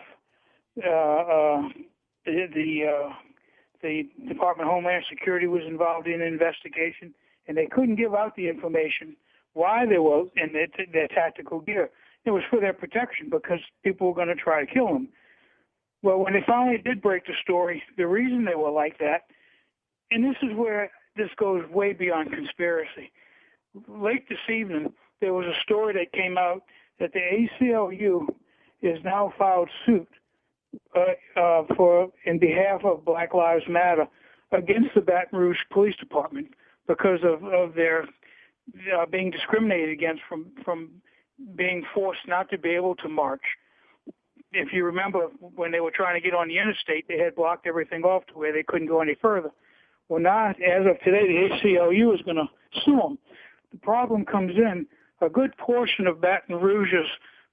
the Department of Homeland Security was involved in an investigation, and they couldn't give out the information why they were in their tactical gear. It was for their protection, because people were going to try to kill them. Well, when they finally did break the story, the reason they were like that, and this is where this goes way beyond conspiracy. Late this evening, there was a story that came out that the ACLU has now filed suit in behalf of Black Lives Matter against the Baton Rouge Police Department because of their being discriminated against from being forced not to be able to march. If you remember, when they were trying to get on the interstate, they had blocked everything off to where they couldn't go any further. Well, now, as of today, the ACLU is going to sue them. The problem comes in, a good portion of Baton Rouge's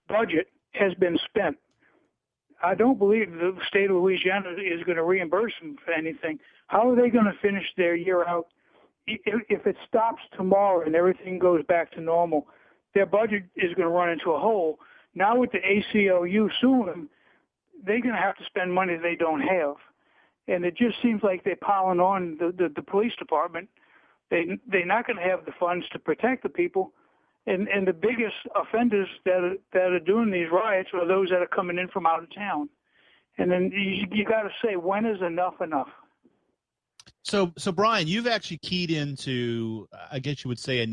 budget has been spent. I don't believe the state of Louisiana is going to reimburse them for anything. How are they going to finish their year out? If it stops tomorrow and everything goes back to normal, their budget is going to run into a hole. Now with the ACLU suing them, they're going to have to spend money they don't have. And it just seems like they're piling on the police department. They're not going to have the funds to protect the people. And the biggest offenders that are doing these riots are those that are coming in from out of town. And then you got to say, when is enough enough? So Brian, you've actually keyed into, I guess you would say, I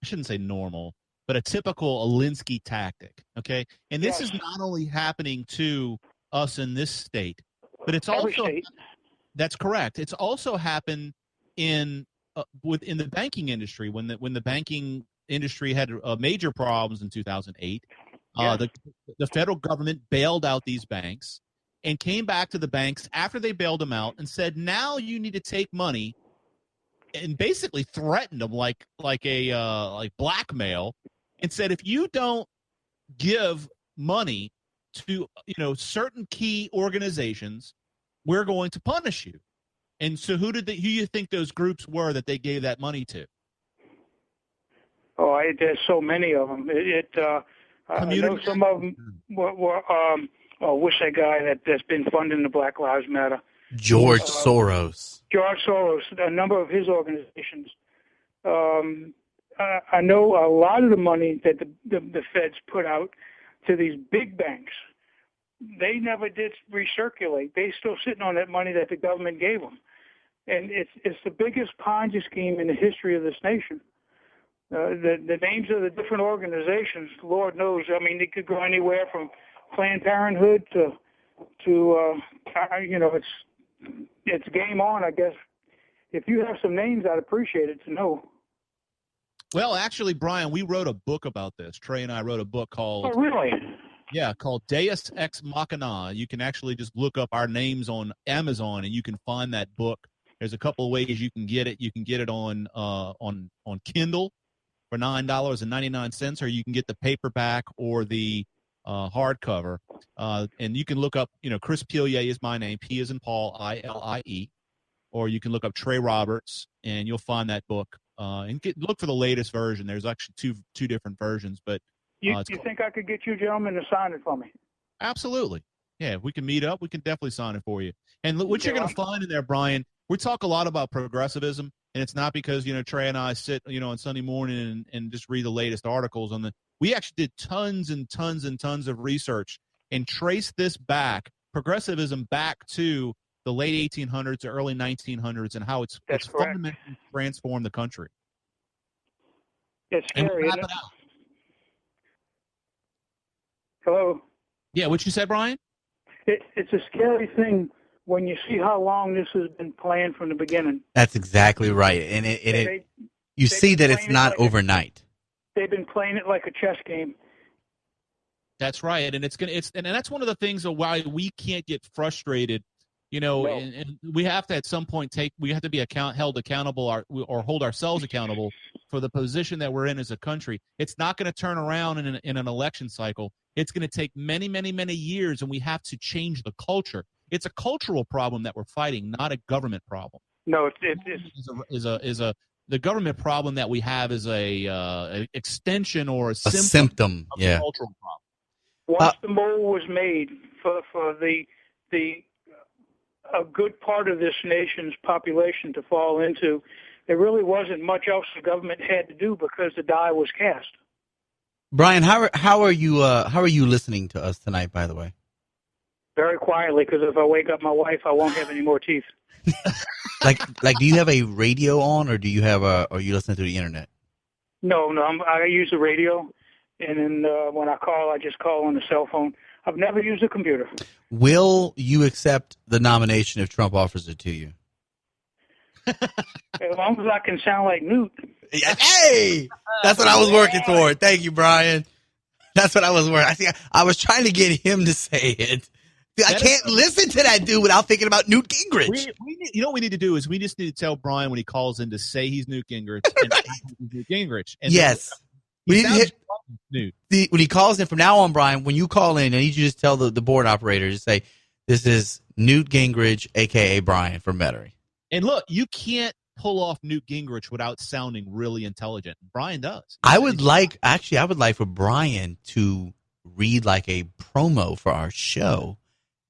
shouldn't say normal, but a typical Alinsky tactic, okay? And this is not only happening to us in this state, but it's also – that's correct. It's also happened within the banking industry when the banking industry had major problems in 2008. The federal government bailed out these banks and came back to the banks after they bailed them out and said, now you need to take money, and basically threatened them like blackmail, and said, if you don't give money to certain key organizations, we're going to punish you. And so who do you think those groups were that they gave that money to? Oh, there's so many of them. I know some of them were what's that guy that's been funding the Black Lives Matter? George Soros. George Soros, a number of his organizations. I know a lot of the money that the feds put out to these big banks, they never did recirculate. They're still sitting on that money that the government gave them. And it's the biggest Ponzi scheme in the history of this nation. The names of the different organizations, Lord knows. I mean, it could go anywhere from Planned Parenthood to it's game on, I guess. If you have some names, I'd appreciate it to know. Well, actually, Brian, we wrote a book about this. Trey and I wrote a book called... Oh, really? Yeah, called Deus Ex Machina. You can actually just look up our names on Amazon, and you can find that book. There's a couple of ways you can get it. You can get it on Kindle for $9.99, or you can get the paperback or the hardcover. And you can look up, Chris Pillier is my name. P as in Paul, I-L-I-E. Or you can look up Trey Roberts, and you'll find that book. And look for the latest version. There's actually two different versions, but you think I could get you gentlemen to sign it for me? Absolutely. Yeah, if we can meet up, we can definitely sign it for you. And look, what you're going to find in there, Brian, we talk a lot about progressivism, and it's not because, Trey and I sit, on Sunday morning and just read the latest articles on we actually did tons and tons and tons of research and traced this progressivism back to the late 1800s, early 1900s, and how it's fundamentally transformed the country. It's scary, isn't it? Hello? Yeah, what you said, Brian? It's a scary thing when you see how long this has been planned from the beginning. That's exactly right. And you see that it's not overnight. they've been playing it like a chess game. That's right, and and that's one of the things of why we can't get frustrated. And we have to at some point we have to be held accountable or hold ourselves accountable for the position that we're in as a country. It's not going to turn around in an election cycle. It's going to take many, many, many years, and we have to change the culture. It's a cultural problem that we're fighting, not a government problem. No, the government problem that we have is a extension or a symptom of the cultural problem. Once the mold was made for a good part of this nation's population to fall into, there really wasn't much else the government had to do because the die was cast. Brian, how are you listening to us tonight? By the way, very quietly, because if I wake up my wife, I won't have any more teeth. like, do you have a radio on, or do you have are you listening to the internet? No, I use the radio, and then when I call, I just call on the cell phone. I've never used a computer. Will you accept the nomination if Trump offers it to you? As long as I can sound like Newt. Hey, that's what I was working for. Thank you, Brian. That's what I was working. I was trying to get him to say it. Dude, I can't listen to that dude without thinking about Newt Gingrich. What we need to do is we just need to tell Brian when he calls in to say he's Newt Gingrich and he's Newt Gingrich. And yes. We need to hit Newt. when he calls in from now on, Brian, when you call in, I need you to just tell the board operator, just say, this is Newt Gingrich, a.k.a. Brian from Metairie. And look, you can't pull off Newt Gingrich without sounding really intelligent. Brian does. I would like for Brian to read like a promo for our show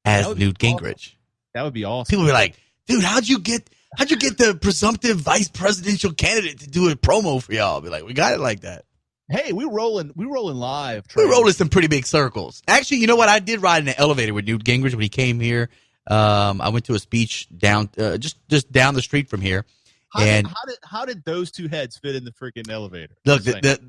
as Newt Gingrich. That would be awesome. People be like, dude, how'd you get the presumptive vice presidential candidate to do a promo for y'all? Be like, we got it like that. Hey, we're rolling live. Trey. We're rolling some pretty big circles. Actually, you know what? I did ride in an elevator with Newt Gingrich when he came here. I went to a speech down just down the street from here. How did those two heads fit in the freaking elevator? Look,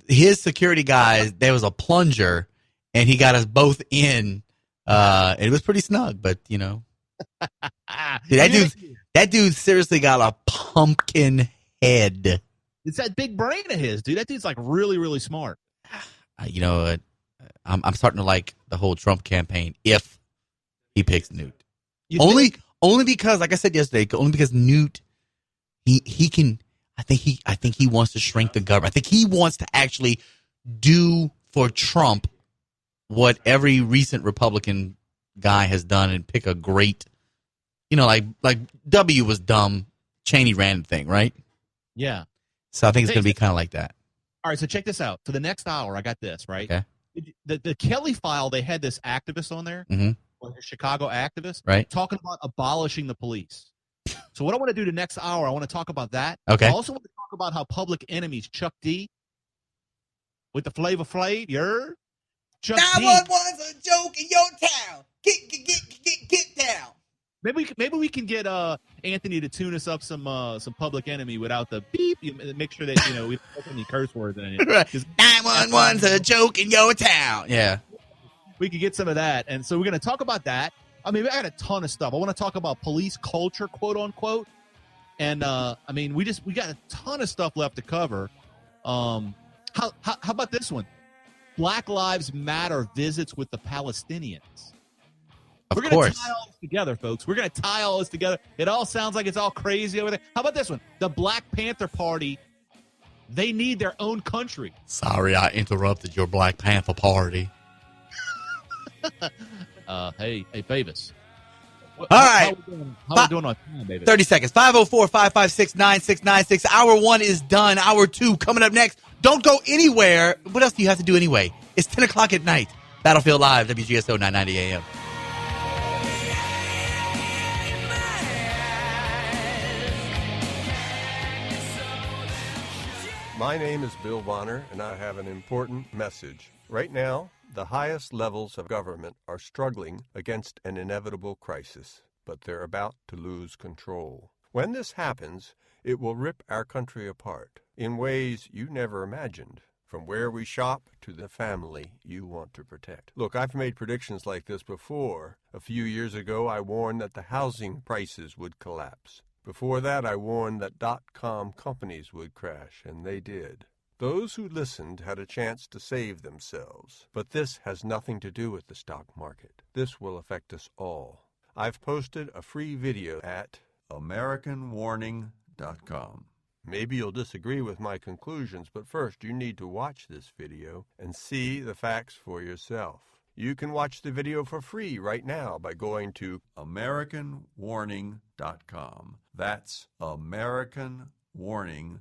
his security guys, there was a plunger, and he got us both in. It was pretty snug, but you know, dude, that dude seriously got a pumpkin head. It's that big brain of his, dude. That dude's like really, really smart. You know, I'm starting to like the whole Trump campaign if he picks Newt. Only because, like I said yesterday, only because Newt, he can. I think he wants to shrink the government. I think he wants to actually do for Trump what every recent Republican guy has done and pick a great, you know, like W was dumb, Cheney ran the thing, right? Yeah. So I think it's going to be kind of like that. All right, so check this out. For the next hour, I got this, right? Okay. The Kelly file, they had this activist on there, a Chicago activist, right, talking about abolishing the police. So what I want to do the next hour, I want to talk about that. Okay. I also want to talk about how Public Enemy's Chuck D with the Flavor Flav, Chuck D. 911's a joke in your town. Get down. Maybe we can get Anthony to tune us up some Public Enemy without the beep. Make sure that we don't put any curse words in it. 911's a joke in your town. Yeah, we could get some of that, and so we're going to talk about that. I mean, I got a ton of stuff. I want to talk about police culture, quote unquote, and I mean, we got a ton of stuff left to cover. How about this one? Black Lives Matter visits with the Palestinians. We're going to tie all this together, folks. We're going to tie all this together. It all sounds like it's all crazy over there. How about this one? The Black Panther Party, they need their own country. Sorry, I interrupted your Black Panther Party. Hey, Favis. All right. How are we doing on time, baby? 30 seconds. 504-556-9696. Hour 1 is done. Hour 2 coming up next. Don't go anywhere. What else do you have to do anyway? It's 10 o'clock at night. Battlefield Live, WGSO 990 AM. My name is Bill Bonner, and I have an important message. Right now, the highest levels of government are struggling against an inevitable crisis, but they're about to lose control. When this happens, it will rip our country apart in ways you never imagined, from where we shop to the family you want to protect. Look, I've made predictions like this before. A few years ago, I warned that the housing prices would collapse. Before that, I warned that .com companies would crash, and they did. Those who listened had a chance to save themselves, but this has nothing to do with the stock market. This will affect us all. I've posted a free video at AmericanWarning.com. Maybe you'll disagree with my conclusions, but first you need to watch this video and see the facts for yourself. You can watch the video for free right now by going to AmericanWarning.com. That's AmericanWarning.com.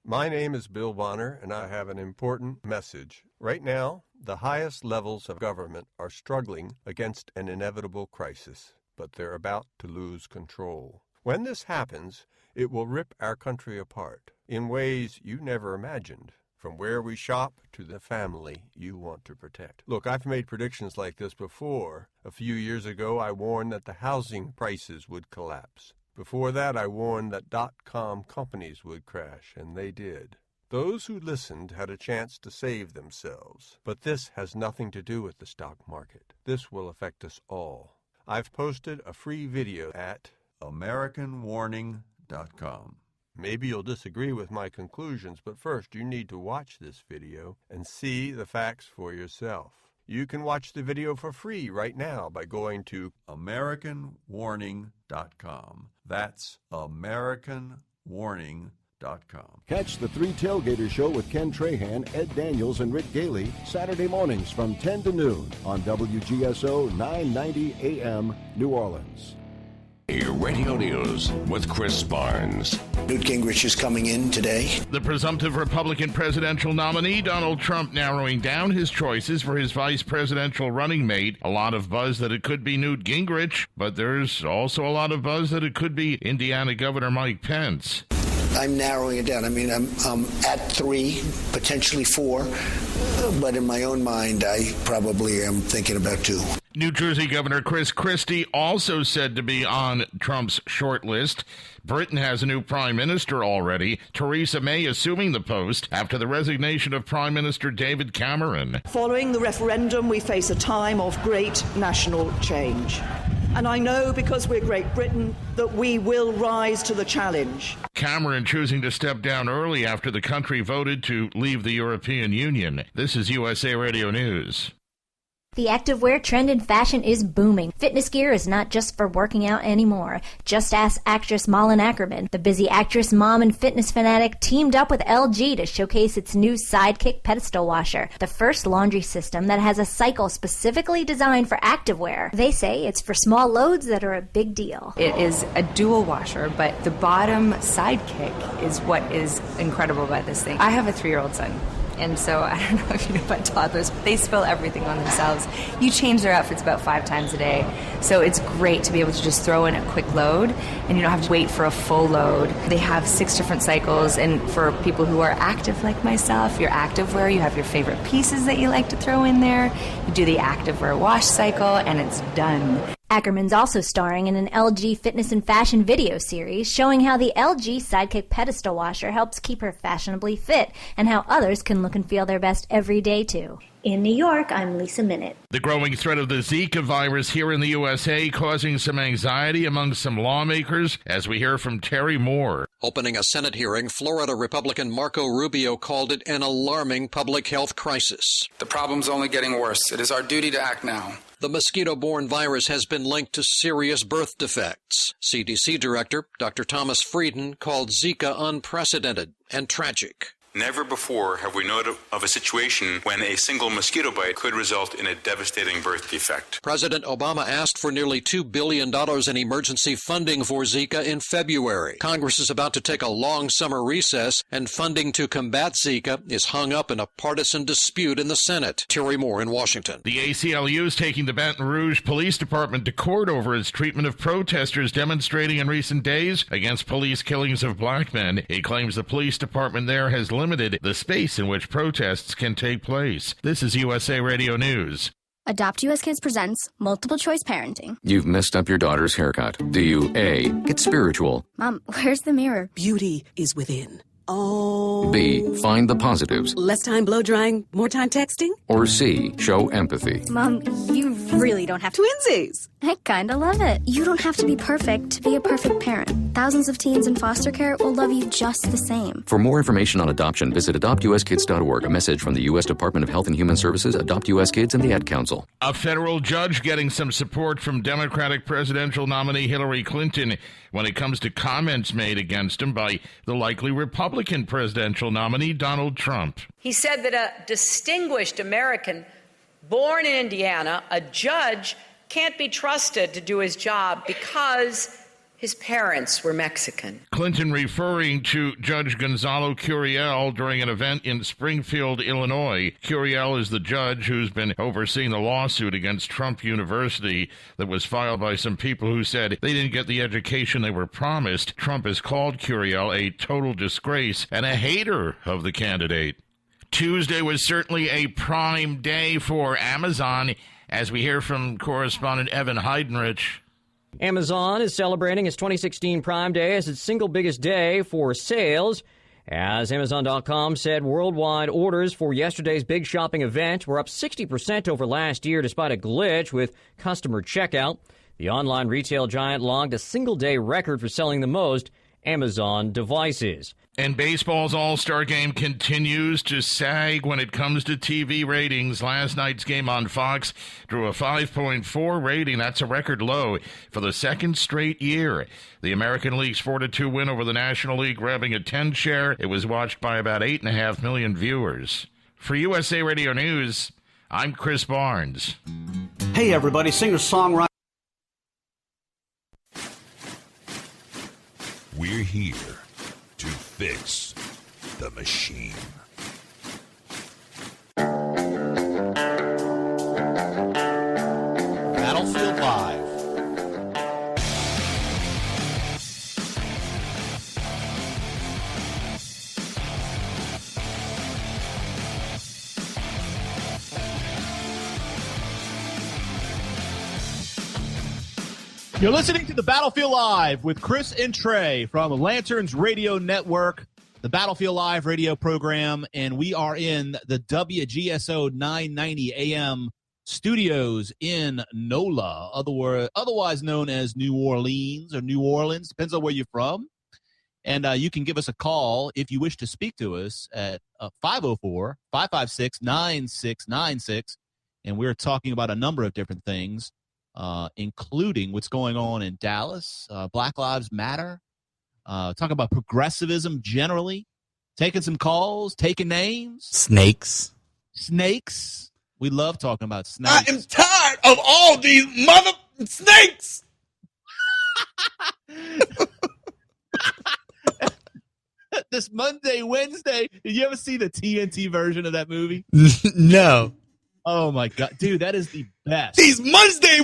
My name is Bill Bonner, and I have an important message. Right now, the highest levels of government are struggling against an inevitable crisis, but they're about to lose control. When this happens, it will rip our country apart in ways you never imagined, from where we shop to the family you want to protect. Look, I've made predictions like this before. A few years ago, I warned that the housing prices would collapse. Before that, I warned that .com companies would crash, and they did. Those who listened had a chance to save themselves, but this has nothing to do with the stock market. This will affect us all. I've posted a free video at AmericanWarning.com. Maybe you'll disagree with my conclusions, but first you need to watch this video and see the facts for yourself. You can watch the video for free right now by going to AmericanWarning.com. That's AmericanWarning.com. Catch the Three Tailgaters Show with Ken Trahan, Ed Daniels, and Rick Gailey Saturday mornings from 10 to noon on WGSO 990 AM, New Orleans. Radio News with Chris Barnes. Newt Gingrich is coming in today. The presumptive Republican presidential nominee, Donald Trump, narrowing down his choices for his vice presidential running mate. A lot of buzz that it could be Newt Gingrich, but there's also a lot of buzz that it could be Indiana Governor Mike Pence. I'm narrowing it down. I mean, I'm at 3, potentially 4, but in my own mind, I probably am thinking about 2. New Jersey Governor Chris Christie also said to be on Trump's short list. Britain has a new prime minister already, Theresa May assuming the post after the resignation of Prime Minister David Cameron. Following the referendum, we face a time of great national change. And I know, because we're Great Britain, that we will rise to the challenge. Cameron choosing to step down early after the country voted to leave the European Union. This is USA Radio News. The activewear trend in fashion is booming. Fitness gear is not just for working out anymore. Just ask actress Malin Ackerman. The busy actress, mom, and fitness fanatic teamed up with LG to showcase its new Sidekick pedestal washer, the first laundry system that has a cycle specifically designed for activewear. They say it's for small loads that are a big deal. It is a dual washer, but the bottom Sidekick is what is incredible about this thing. I have a 3-year-old son. And so I don't know if you know about toddlers, but they spill everything on themselves. You change their outfits about 5 times a day. So it's great to be able to just throw in a quick load, and you don't have to wait for a full load. They have 6 different cycles, and for people who are active like myself, your activewear, you have your favorite pieces that you like to throw in there. You do the activewear wash cycle, and it's done. Ackerman's also starring in an LG fitness and fashion video series showing how the LG Sidekick pedestal washer helps keep her fashionably fit and how others can look and feel their best every day, too. In New York, I'm Lisa Minute. The growing threat of the Zika virus here in the USA causing some anxiety among some lawmakers, as we hear from Terry Moore. Opening a Senate hearing, Florida Republican Marco Rubio called it an alarming public health crisis. The problem's only getting worse. It is our duty to act now. The mosquito-borne virus has been linked to serious birth defects. CDC Director Dr. Thomas Frieden called Zika unprecedented and tragic. Never before have we known of a situation when a single mosquito bite could result in a devastating birth defect. President Obama asked for nearly $2 billion in emergency funding for Zika in February. Congress is about to take a long summer recess, and funding to combat Zika is hung up in a partisan dispute in the Senate. Terry Moore in Washington. The ACLU is taking the Baton Rouge Police Department to court over its treatment of protesters demonstrating in recent days against police killings of black men. It claims the police department there has limited the space in which protests can take place. This is USA Radio News. Adopt US Kids presents Multiple Choice Parenting. You've messed up your daughter's haircut. Do you A, get spiritual? Mom, where's the mirror? Beauty is within. Oh. B, find the positives. Less time blow drying, more time texting? Or C, show empathy. Mom, you really don't have twinsies. I kinda love it. You don't have to be perfect to be a perfect parent. thousands of teens in foster care will love you just the same. For more information on adoption, visit adoptuskids.org. A message from the U.S. Department of Health and Human Services, Adopt U.S. Kids, and the Ad Council. A federal judge getting some support from Democratic presidential nominee Hillary Clinton when it comes to comments made against him by the likely Republican presidential nominee Donald Trump. He said that a distinguished American born in Indiana, a judge, can't be trusted to do his job because his parents were Mexican. Clinton referring to Judge Gonzalo Curiel during an event in Springfield, Illinois. Curiel is the judge who's been overseeing the lawsuit against Trump University that was filed by some people who said they didn't get the education they were promised. Trump has called Curiel a total disgrace and a hater of the candidate. Tuesday was certainly a prime day for Amazon, as we hear from correspondent Evan Heidenrich. Amazon is celebrating its 2016 Prime Day as its single biggest day for sales. As Amazon.com said, worldwide orders for yesterday's big shopping event were up 60% over last year despite a glitch with customer checkout. The online retail giant logged a single-day record for selling the most Amazon devices. And baseball's All-Star Game continues to sag when it comes to TV ratings. Last night's game on Fox drew a 5.4 rating. That's a record low for the second straight year. The American League's 4-2 win over the National League, grabbing a 10 share. It was watched by about 8.5 million viewers. For USA Radio News, I'm Chris Barnes. Hey, everybody, singer-songwriter. We're here to fix the machine. Battlefield Live. You're listening to the Battlefield Live with Chris and Trey from Lanterns Radio Network, the Battlefield Live radio program, and we are in the WGSO 990 AM studios in NOLA, otherwise known as New Orleans or New Orleans, depends on where you're from. And you can give us a call if you wish to speak to us at 504-556-9696, and we're talking about a number of different things. Including what's going on in Dallas, Black Lives Matter, talking about progressivism generally, taking some calls, taking names. Snakes. We love talking about snakes. I am tired of all these mother snakes. This Wednesday, did you ever see the TNT version of that movie? No. Oh, my God. Dude, that is the best. These Wednesday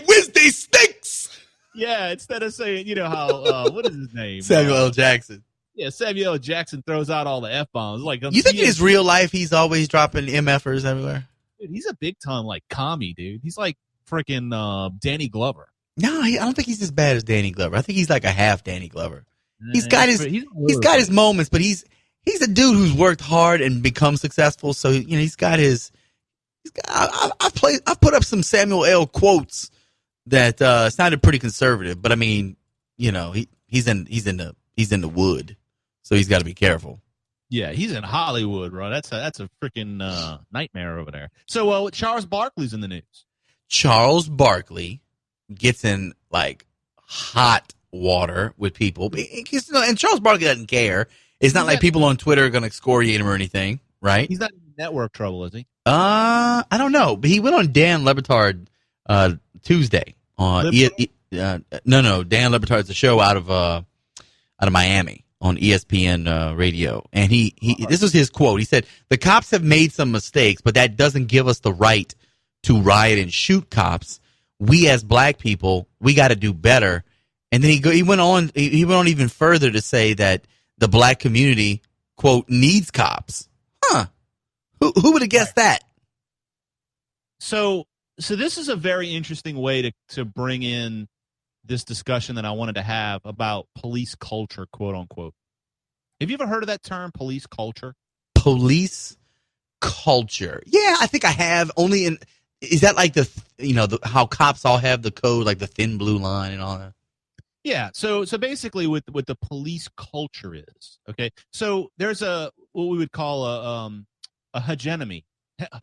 stinks. Yeah, instead of saying, you know how, what is his name? Samuel L. Jackson. Yeah, Samuel L. Jackson throws out all the F-bombs. Like, you think in his real life he's always dropping MFers everywhere? Dude, he's a big-time, like, commie, dude. He's like freaking Danny Glover. No, I don't think he's as bad as Danny Glover. I think he's like a half Danny Glover. He's got his moments, but he's a dude who's worked hard and become successful. So, you know, I've put up some Samuel L. quotes that sounded pretty conservative, but I mean, you know, he's in the wood, so he's got to be careful. Yeah, he's in Hollywood, bro. That's a freaking nightmare over there. So, Charles Barkley's in the news. Charles Barkley gets in like hot water with people, and Charles Barkley doesn't care. It's not like people on Twitter are going to excoriate him or anything, right? He's not in network trouble, is he? I don't know, but he went on Dan Le Batard Tuesday on Dan Le Batard's a show out of Miami on ESPN radio, and he this was his quote. He said, "The cops have made some mistakes, but that doesn't give us the right to riot and shoot cops. We as black people, we got to do better." And then he went on even further to say that the black community, quote, needs cops. Huh. Who would have guessed that? So this is a very interesting way to bring in this discussion that I wanted to have about police culture, quote unquote. Have you ever heard of that term, police culture? Police culture. Yeah, I think I have. Is that like how cops all have the code, like the thin blue line and all that? Yeah. So basically, what the police culture is, okay. So there's what we would call a hegemony.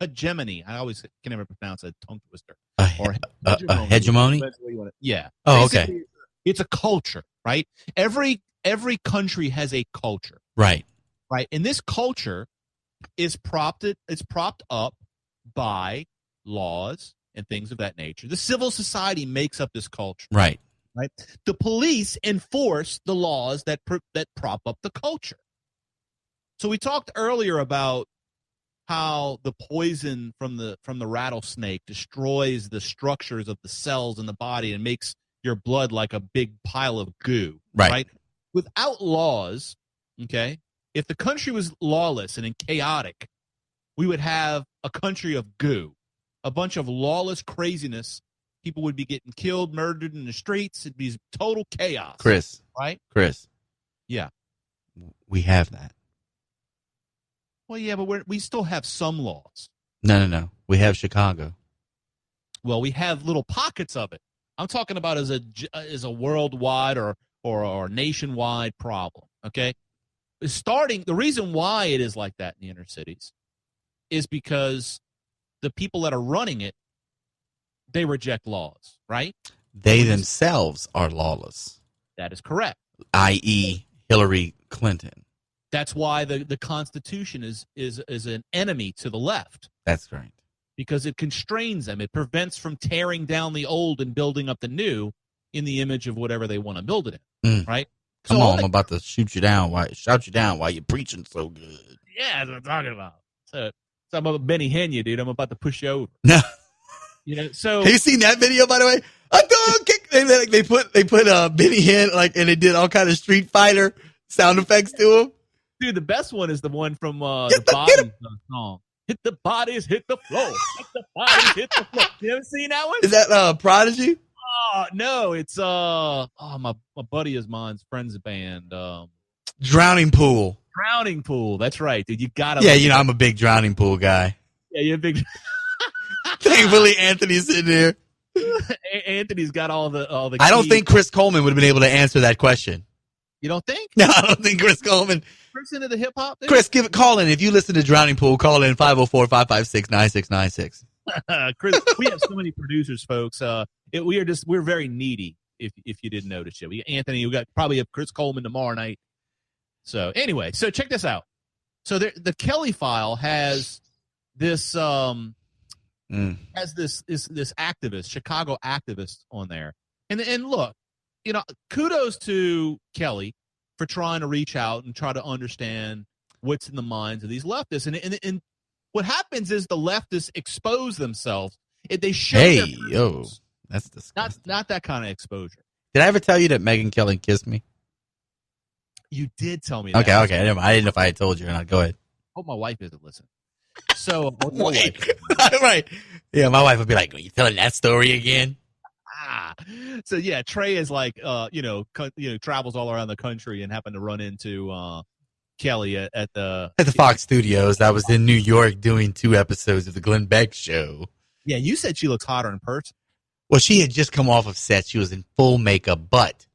Hegemony. I always can never pronounce a tongue twister. A hegemony. Yeah. Oh, basically, okay. It's a culture, right? Every country has a culture, Right. right? And this culture is propped up by laws and things of that nature. The civil society makes up this culture. Right. Right. The police enforce the laws that prop up the culture. So we talked earlier about how the poison from the rattlesnake destroys the structures of the cells in the body and makes your blood like a big pile of goo. Right. Without laws, okay, if the country was lawless and chaotic, we would have a country of goo, a bunch of lawless craziness. People would be getting killed, murdered in the streets. It'd be total chaos. Chris. Right? Chris. Yeah. We have that. Well, yeah, but we still have some laws. No. We have Chicago. Well, we have little pockets of it. I'm talking about as a worldwide or nationwide problem, okay? The reason why it is like that in the inner cities is because the people that are running it, they reject laws, right? They themselves are lawless. That is correct. I.e., Hillary Clinton. That's why the Constitution is an enemy to the left. That's right. Because it constrains them. It prevents from tearing down the old and building up the new in the image of whatever they want to build it in, right? Come on, I'm about to shout you down while you're preaching so good. Yeah, that's what I'm talking about. So I'm about Benny Hinya, dude. I'm about to push you over. No. So have you seen that video, by the way? A dog kick. They put Benny Hinn and they did all kind of Street Fighter sound effects to him. Dude, the best one is the one from the Bodies song. Hit the bodies, hit the floor. Hit the bodies, hit the floor. You ever seen that one? Is that Prodigy? No, it's my buddy of mine's friend's band. Drowning Pool. Drowning Pool. That's right, dude. You gotta. Yeah, I'm a big Drowning Pool guy. Yeah, you're a big. Thankfully, Anthony's in there. Anthony's got all the. I don't think Chris Coleman would have been able to answer that question. You don't think? No, I don't think Chris Coleman. Chris into the hip hop. Chris, call in if you listen to Drowning Pool. Call in 504-556-9696. Chris, we have so many producers, folks. We're very needy. If you didn't notice yet, Anthony, we got probably a Chris Coleman tomorrow night. So anyway, so check this out. So the Kelly file has this this activist, Chicago activist on there, and look, kudos to Kelly for trying to reach out and try to understand what's in the minds of these leftists, and what happens is the leftists expose themselves. They show that's disgusting. Not that kind of exposure. Did I ever tell you that Megyn Kelly kissed me? You did tell me that. Okay. I didn't know if I had told you or not. Go ahead. Hope my wife isn't listening. So, right. Yeah, my wife would be like, "Are you telling that story again?" So yeah, Trey is like, travels all around the country and happened to run into Kelly at the Fox Studios. I was in New York doing 2 episodes of the Glenn Beck Show. Yeah, you said she looks hotter in person. Well, she had just come off of set. She was in full makeup, but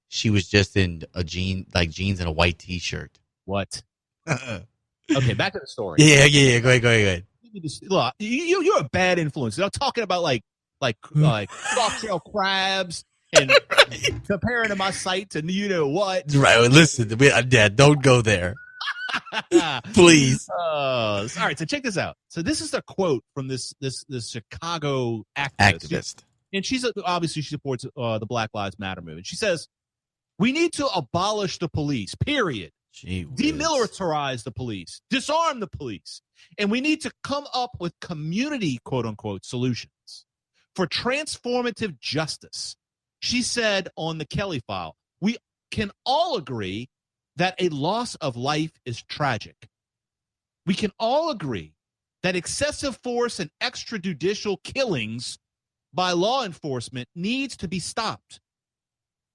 she was just in jeans and a white T-shirt. What? Okay, back to the story. Yeah. Go ahead. Look, you're a bad influence. I'm talking about like soft-shell crabs and comparing to my sites and you know what. Right. Well, listen, Dad, don't go there. Please. All right, so check this out. So this is a quote from this Chicago activist. And she's obviously she supports the Black Lives Matter movement. She says, "We need to abolish the police, period. Demilitarize the police, disarm the police. And we need to come up with community, quote unquote, solutions for transformative justice." She said on the Kelly file, "We can all agree that a loss of life is tragic. We can all agree that excessive force and extrajudicial killings by law enforcement needs to be stopped.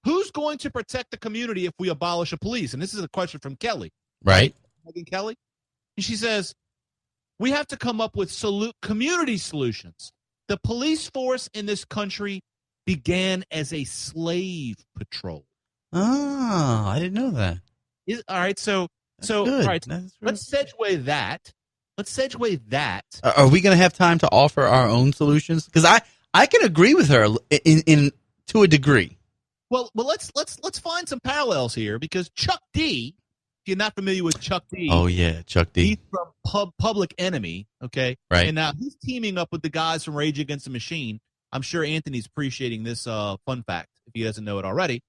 Who's going to protect the community if we abolish a police?" And this is a question from Kelly. Right. Megyn Kelly. And she says, "We have to come up with community solutions. The police force in this country began as a slave patrol. Oh, I didn't know that. All right, so all right, let's segue that. Are we going to have time to offer our own solutions? Because I can agree with her in to a degree. Well, let's find some parallels here, because Chuck D, if you're not familiar with Chuck D. Oh yeah, Chuck D. He's from Public Enemy, okay? Right. And now he's teaming up with the guys from Rage Against the Machine. I'm sure Anthony's appreciating this fun fact if he doesn't know it already.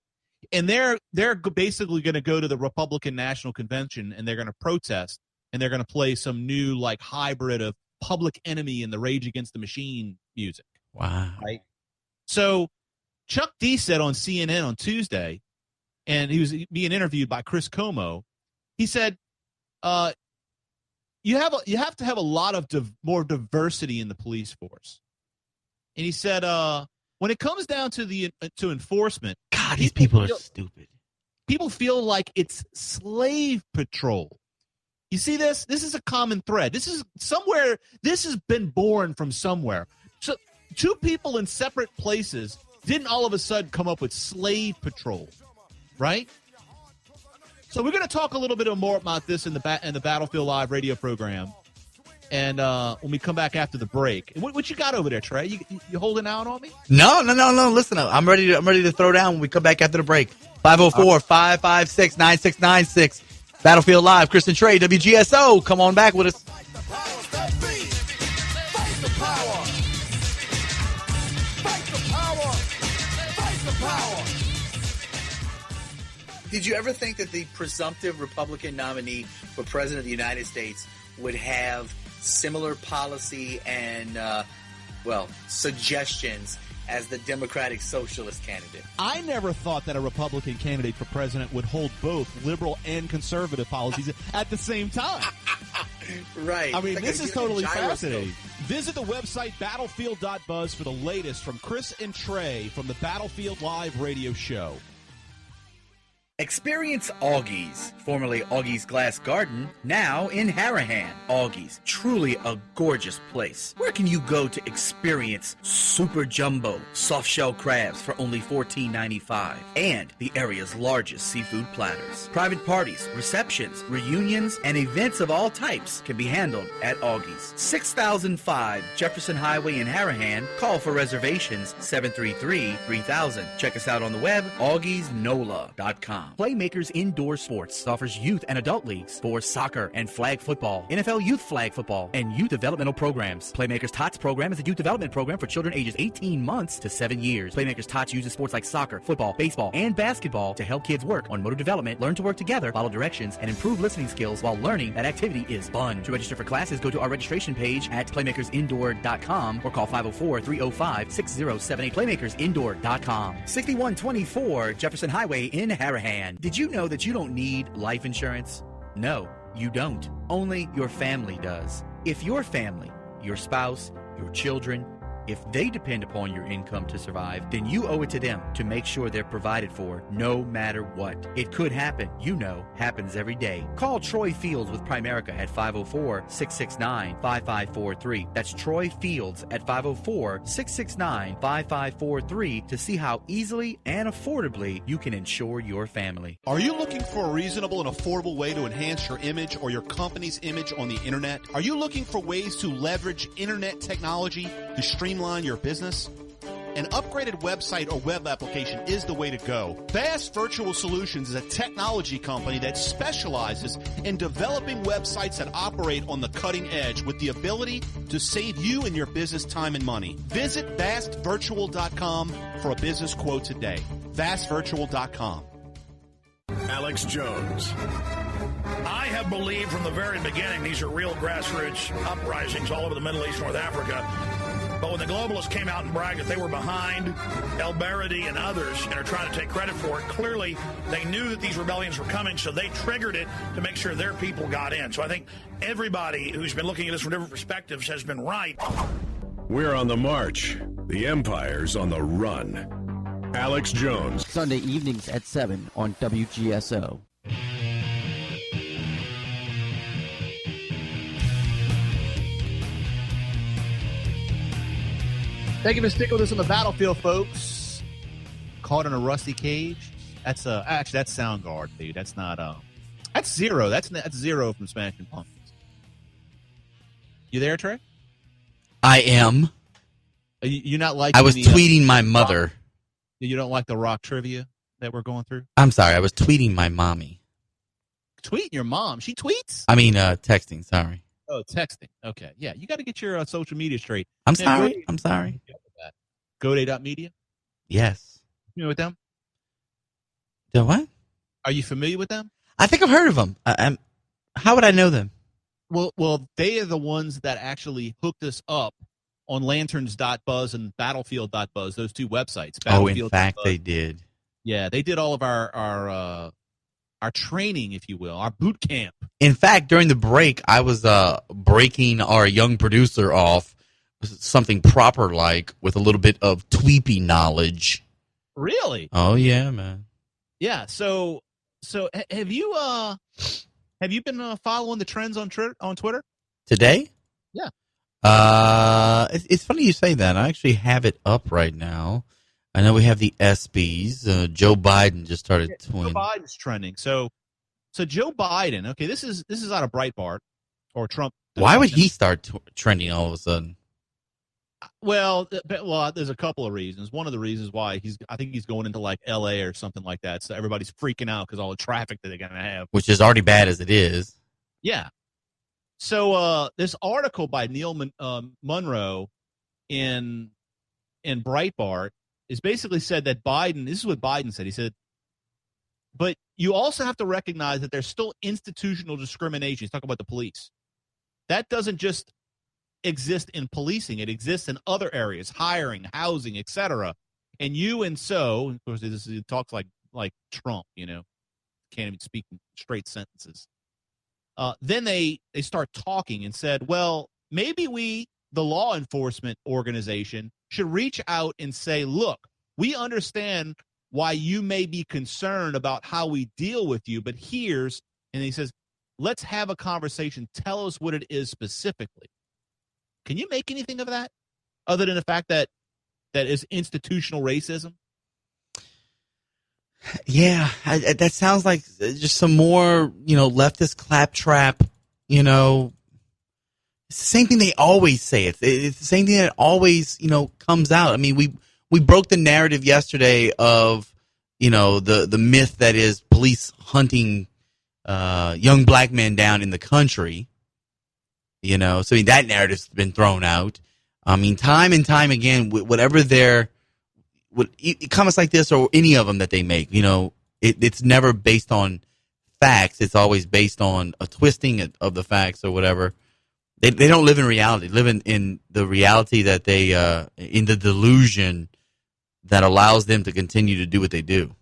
And they're basically going to go to the Republican National Convention, and they're going to protest, and they're going to play some new like hybrid of Public Enemy and the Rage Against the Machine music. Wow. Right. So Chuck D said on CNN on Tuesday, and he was being interviewed by Chris Como. He said, "You have to have a lot of more diversity in the police force." And he said, "When it comes down to enforcement, God, these people are stupid. People feel like it's slave patrol. You see this? This is a common thread. This has been born from somewhere. So two people in separate places didn't all of a sudden come up with slave patrol, right?" So we're going to talk a little bit more about this in the Battlefield Live radio program, and when we come back after the break. What you got over there, Trey? You holding out on me? No. Listen, I'm ready to throw down when we come back after the break. 504-556-9696. Battlefield Live, Chris and Trey, WGSO. Come on back with us. Did you ever think that the presumptive Republican nominee for President of the United States would have similar policy and, suggestions as the Democratic Socialist candidate? I never thought that a Republican candidate for president would hold both liberal and conservative policies at the same time. Right. I mean, this is totally fascinating. Visit the website battlefield.buzz for the latest from Chris and Trey from the Battlefield Live radio show. Experience Augie's, formerly Augie's Glass Garden, now in Harahan. Augie's, truly a gorgeous place. Where can you go to experience super jumbo soft-shell crabs for only $14.95 and the area's largest seafood platters? Private parties, receptions, reunions, and events of all types can be handled at Augie's. 6005 Jefferson Highway in Harahan. Call for reservations 733-3000. Check us out on the web, augiesnola.com. Playmakers Indoor Sports offers youth and adult leagues for soccer and flag football, NFL youth flag football, and youth developmental programs. Playmakers Tots program is a youth development program for children ages 18 months to 7 years. Playmakers Tots uses sports like soccer, football, baseball, and basketball to help kids work on motor development, learn to work together, follow directions, and improve listening skills while learning that activity is fun. To register for classes, go to our registration page at playmakersindoor.com or call 504-305-6078. Playmakersindoor.com. 6124 Jefferson Highway in Harahan. Did you know that you don't need life insurance? No, you don't. Only your family does. If your family, your spouse, your children, if they depend upon your income to survive, then you owe it to them to make sure they're provided for no matter what. It could happen. You know, happens every day. Call Troy Fields with Primerica at 504-669-5543. That's Troy Fields at 504-669-5543 to see how easily and affordably you can insure your family. Are you looking for a reasonable and affordable way to enhance your image or your company's image on the internet? Are you looking for ways to leverage internet technology to streamline your business? An upgraded website or web application is the way to go. Vast Virtual Solutions is a technology company that specializes in developing websites that operate on the cutting edge with the ability to save you and your business time and money. Visit vastvirtual.com for a business quote today. vastvirtual.com. Alex Jones. I have believed from the very beginning these are real grassroots uprisings all over the Middle East, North Africa. But when the globalists came out and bragged that they were behind El Baradi and others and are trying to take credit for it, clearly they knew that these rebellions were coming, so they triggered it to make sure their people got in. So I think everybody who's been looking at this from different perspectives has been right. We're on the march. The empire's on the run. Alex Jones. Sunday evenings at 7 on WGSO. Thank you for sticking with us on the battlefield, folks. Caught in a rusty cage. That's actually that's Soundgarden, dude. That's not that's Zero. That's Zero from Smashing Pumpkins. You there, Trey? I am. You're not like I was tweeting my mother. Rock, you don't like the rock trivia that we're going through? I'm sorry. I was tweeting my mommy. Tweeting your mom? She tweets? I mean, texting. Sorry. Oh, texting. Okay. Yeah, you got to get your social media straight. I'm sorry. I'm sorry. GoDay.media? Yes. You know with them? The what? Are you familiar with them? I think I've heard of them. How would I know them? Well, they are the ones that actually hooked us up on lanterns.buzz and battlefield.buzz, those two websites. Oh, in fact, they did. Yeah, they did all of our training, if you will, our boot camp. In fact, during the break, I was breaking our young producer off something proper, like with a little bit of Tweepy knowledge. Really? Oh yeah, man. Yeah. So have you been following the trends on Twitter today? Yeah. It's funny you say that. I actually have it up right now. I know we have the ESPYs. Joe Biden just started tweeting. Joe Biden's trending. So Joe Biden. Okay, this is out of Breitbart or Trump. Why would he start trending all of a sudden? Well, there's a couple of reasons. One of the reasons why I think he's going into like L.A. or something like that. So everybody's freaking out because all the traffic that they're going to have, which is already bad as it is. Yeah. So this article by Neil Monroe in Breitbart is basically said that Biden. This is what Biden said. He said, but you also have to recognize that there's still institutional discrimination. He's talking about the police. That doesn't just exist in policing. It exists in other areas, hiring, housing, etc. And of course, it talks like Trump, can't even speak in straight sentences. Then they start talking and said, well, maybe we, the law enforcement organization, should reach out and say, look, we understand why you may be concerned about how we deal with you, but and he says, let's have a conversation. Tell us what it is specifically. Can you make anything of that other than the fact that is institutional racism? Yeah, that sounds like just some more, leftist claptrap, It's the same thing they always say. It's the same thing that always, comes out. I mean, we broke the narrative yesterday of, the myth that is police hunting young black men down in the country. So I mean, that narrative's been thrown out. I mean, time and time again, whatever comments like this or any of them that they make, it's never based on facts. It's always based on a twisting of the facts or whatever. They don't live in reality. They live in the reality that they in the delusion that allows them to continue to do what they do.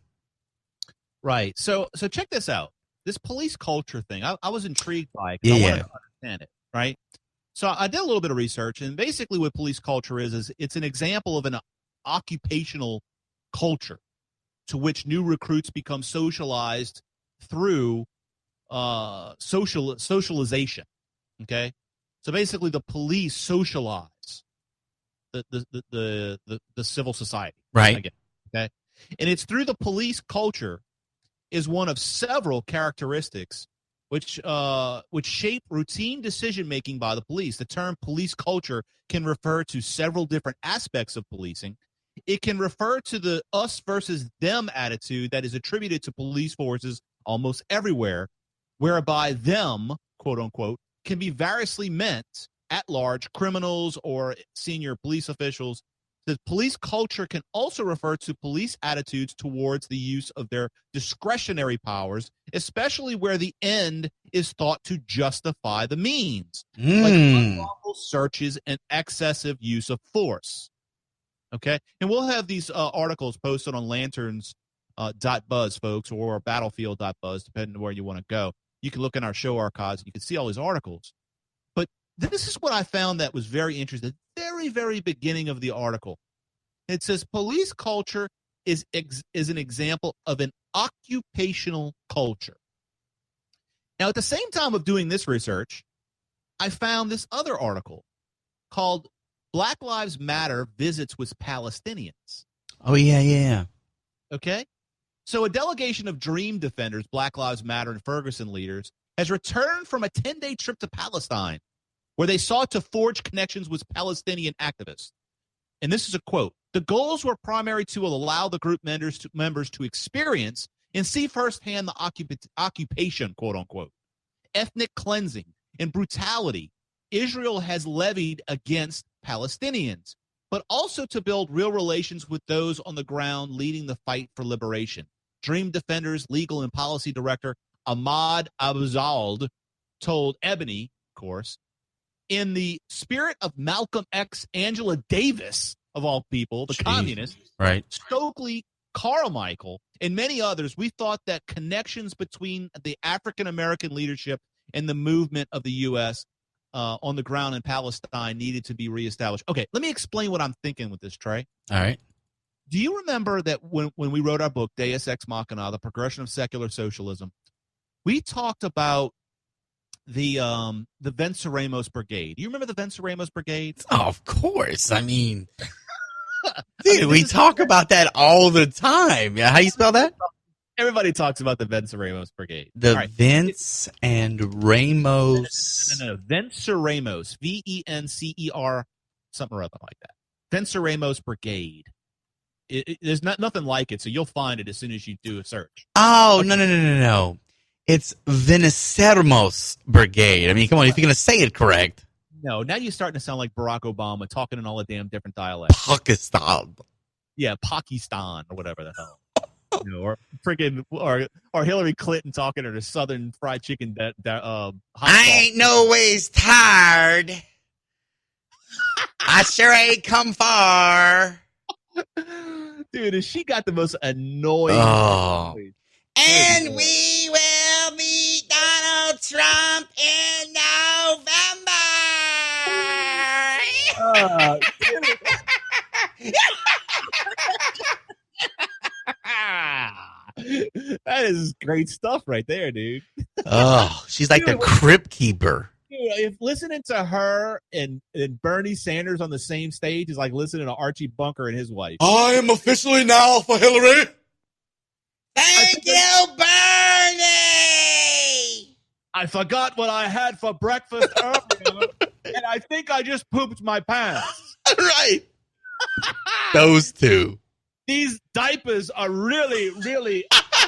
Right. So check this out. This police culture thing, I was intrigued by it. I wanted to understand it. Right. So I did a little bit of research, and basically what police culture is it's an example of an occupational culture to which new recruits become socialized through socialization. Okay. So basically the police socialize the civil society. Right. Again, okay. And it's through the police culture is one of several characteristics which shape routine decision-making by the police. The term police culture can refer to several different aspects of policing. It can refer to the us versus them attitude that is attributed to police forces almost everywhere, whereby them, quote-unquote, can be variously meant at-large criminals or senior police officials. The police culture can also refer to police attitudes towards the use of their discretionary powers, especially where the end is thought to justify the means, like unlawful searches and excessive use of force. Okay? And we'll have these articles posted on lanterns.buzz, folks, or battlefield.buzz, depending on where you want to go. You can look in our show archives and you can see all these articles. But this is what I found that was very interesting. Very, very beginning of the article. It says police culture is an example of an occupational culture. Now, at the same time of doing this research, I found this other article called Black Lives Matter Visits with Palestinians. Oh, yeah. Okay? So a delegation of Dream Defenders, Black Lives Matter and Ferguson leaders, has returned from a 10-day trip to Palestine, where they sought to forge connections with Palestinian activists. And this is a quote. The goals were primary to allow the group members to experience and see firsthand the occupation, quote unquote, ethnic cleansing, and brutality Israel has levied against Palestinians, but also to build real relations with those on the ground leading the fight for liberation. Dream Defenders legal and policy director Ahmad Abuzald told Ebony, of course, in the spirit of Malcolm X, Angela Davis, of all people, the communist, right? Stokely Carmichael, and many others, we thought that connections between the African-American leadership and the movement of the U.S. On the ground in Palestine needed to be reestablished. Okay, let me explain what I'm thinking with this, Trey. All right. Do you remember that when we wrote our book, Deus Ex Machina, The Progression of Secular Socialism, we talked about the Venceremos Brigade. Do you remember the Venceremos Brigade? Oh, of course. I mean, dude, we talk about that all the time. Yeah, how you spell that? Everybody talks about the Venceremos Brigade. The right. Vince and Ramos. No. Venceremos. Vencer, something or other like that. Venceremos Brigade. There's nothing like it, so you'll find it as soon as you do a search. Oh, okay. No. It's Venceremos Brigade. I mean, come on, if you're going to say it correct. No, now you're starting to sound like Barack Obama talking in all the damn different dialects. Pakistan. Yeah, Pakistan or whatever the hell. You know, or freaking, or Hillary Clinton talking to the Southern Fried Chicken. I ain't no ways tired. I sure ain't come far. Dude, and she got the most annoying. Oh. And we will meet Donald Trump in November. That is great stuff right there, dude. Oh, she's like the crypt keeper. Dude, if listening to her and Bernie Sanders on the same stage is like listening to Archie Bunker and his wife. I am officially now for Hillary. Thank you, Bernie. I forgot what I had for breakfast earlier, and I think I just pooped my pants. Right. Those two. These diapers are really, really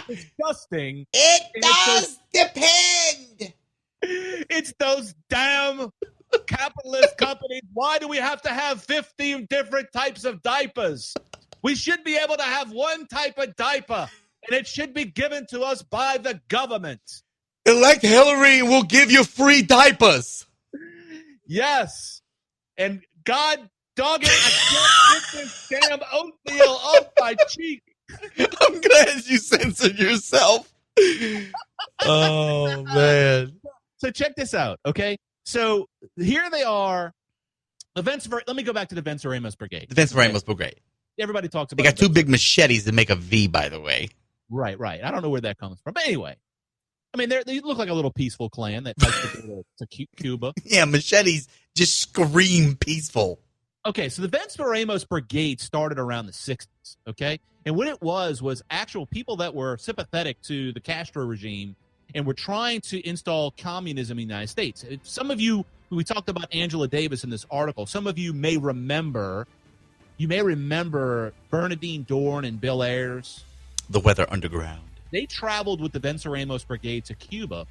disgusting. It does depend. It's those damn capitalist companies. Why do we have to have 15 different types of diapers? We should be able to have one type of diaper, and it should be given to us by the government. Elect Hillary and we'll give you free diapers. Yes. And God dog it, I can't get this damn oatmeal off my cheek. I'm glad you censored yourself. Oh, man. So check this out, okay? So here they are. Let me go back to the Venceremos Brigade. The Venceremos Brigade. Everybody talks about They got two big machetes that make a V, by the way. Right. I don't know where that comes from. But anyway, I mean, they look like a little peaceful clan that likes to go to Cuba. Yeah, machetes just scream peaceful. Okay, so the Venceremos Brigade started around the 60s, okay? And what it was actual people that were sympathetic to the Castro regime and were trying to install communism in the United States. Some of you, we talked about Angela Davis in this article, some of you may remember Bernadine Dorn and Bill Ayers. The Weather Underground. They traveled with the Venceremos Brigade to Cuba,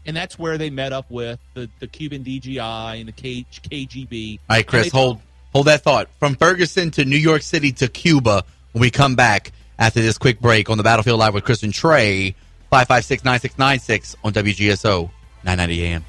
and that's where they met up with the Cuban DGI and the KGB. All right, Chris, hold that thought. From Ferguson to New York City to Cuba, when we come back after this quick break on the Battlefield Live with Chris and Trey, 556-9696 on WGSO 990 AM.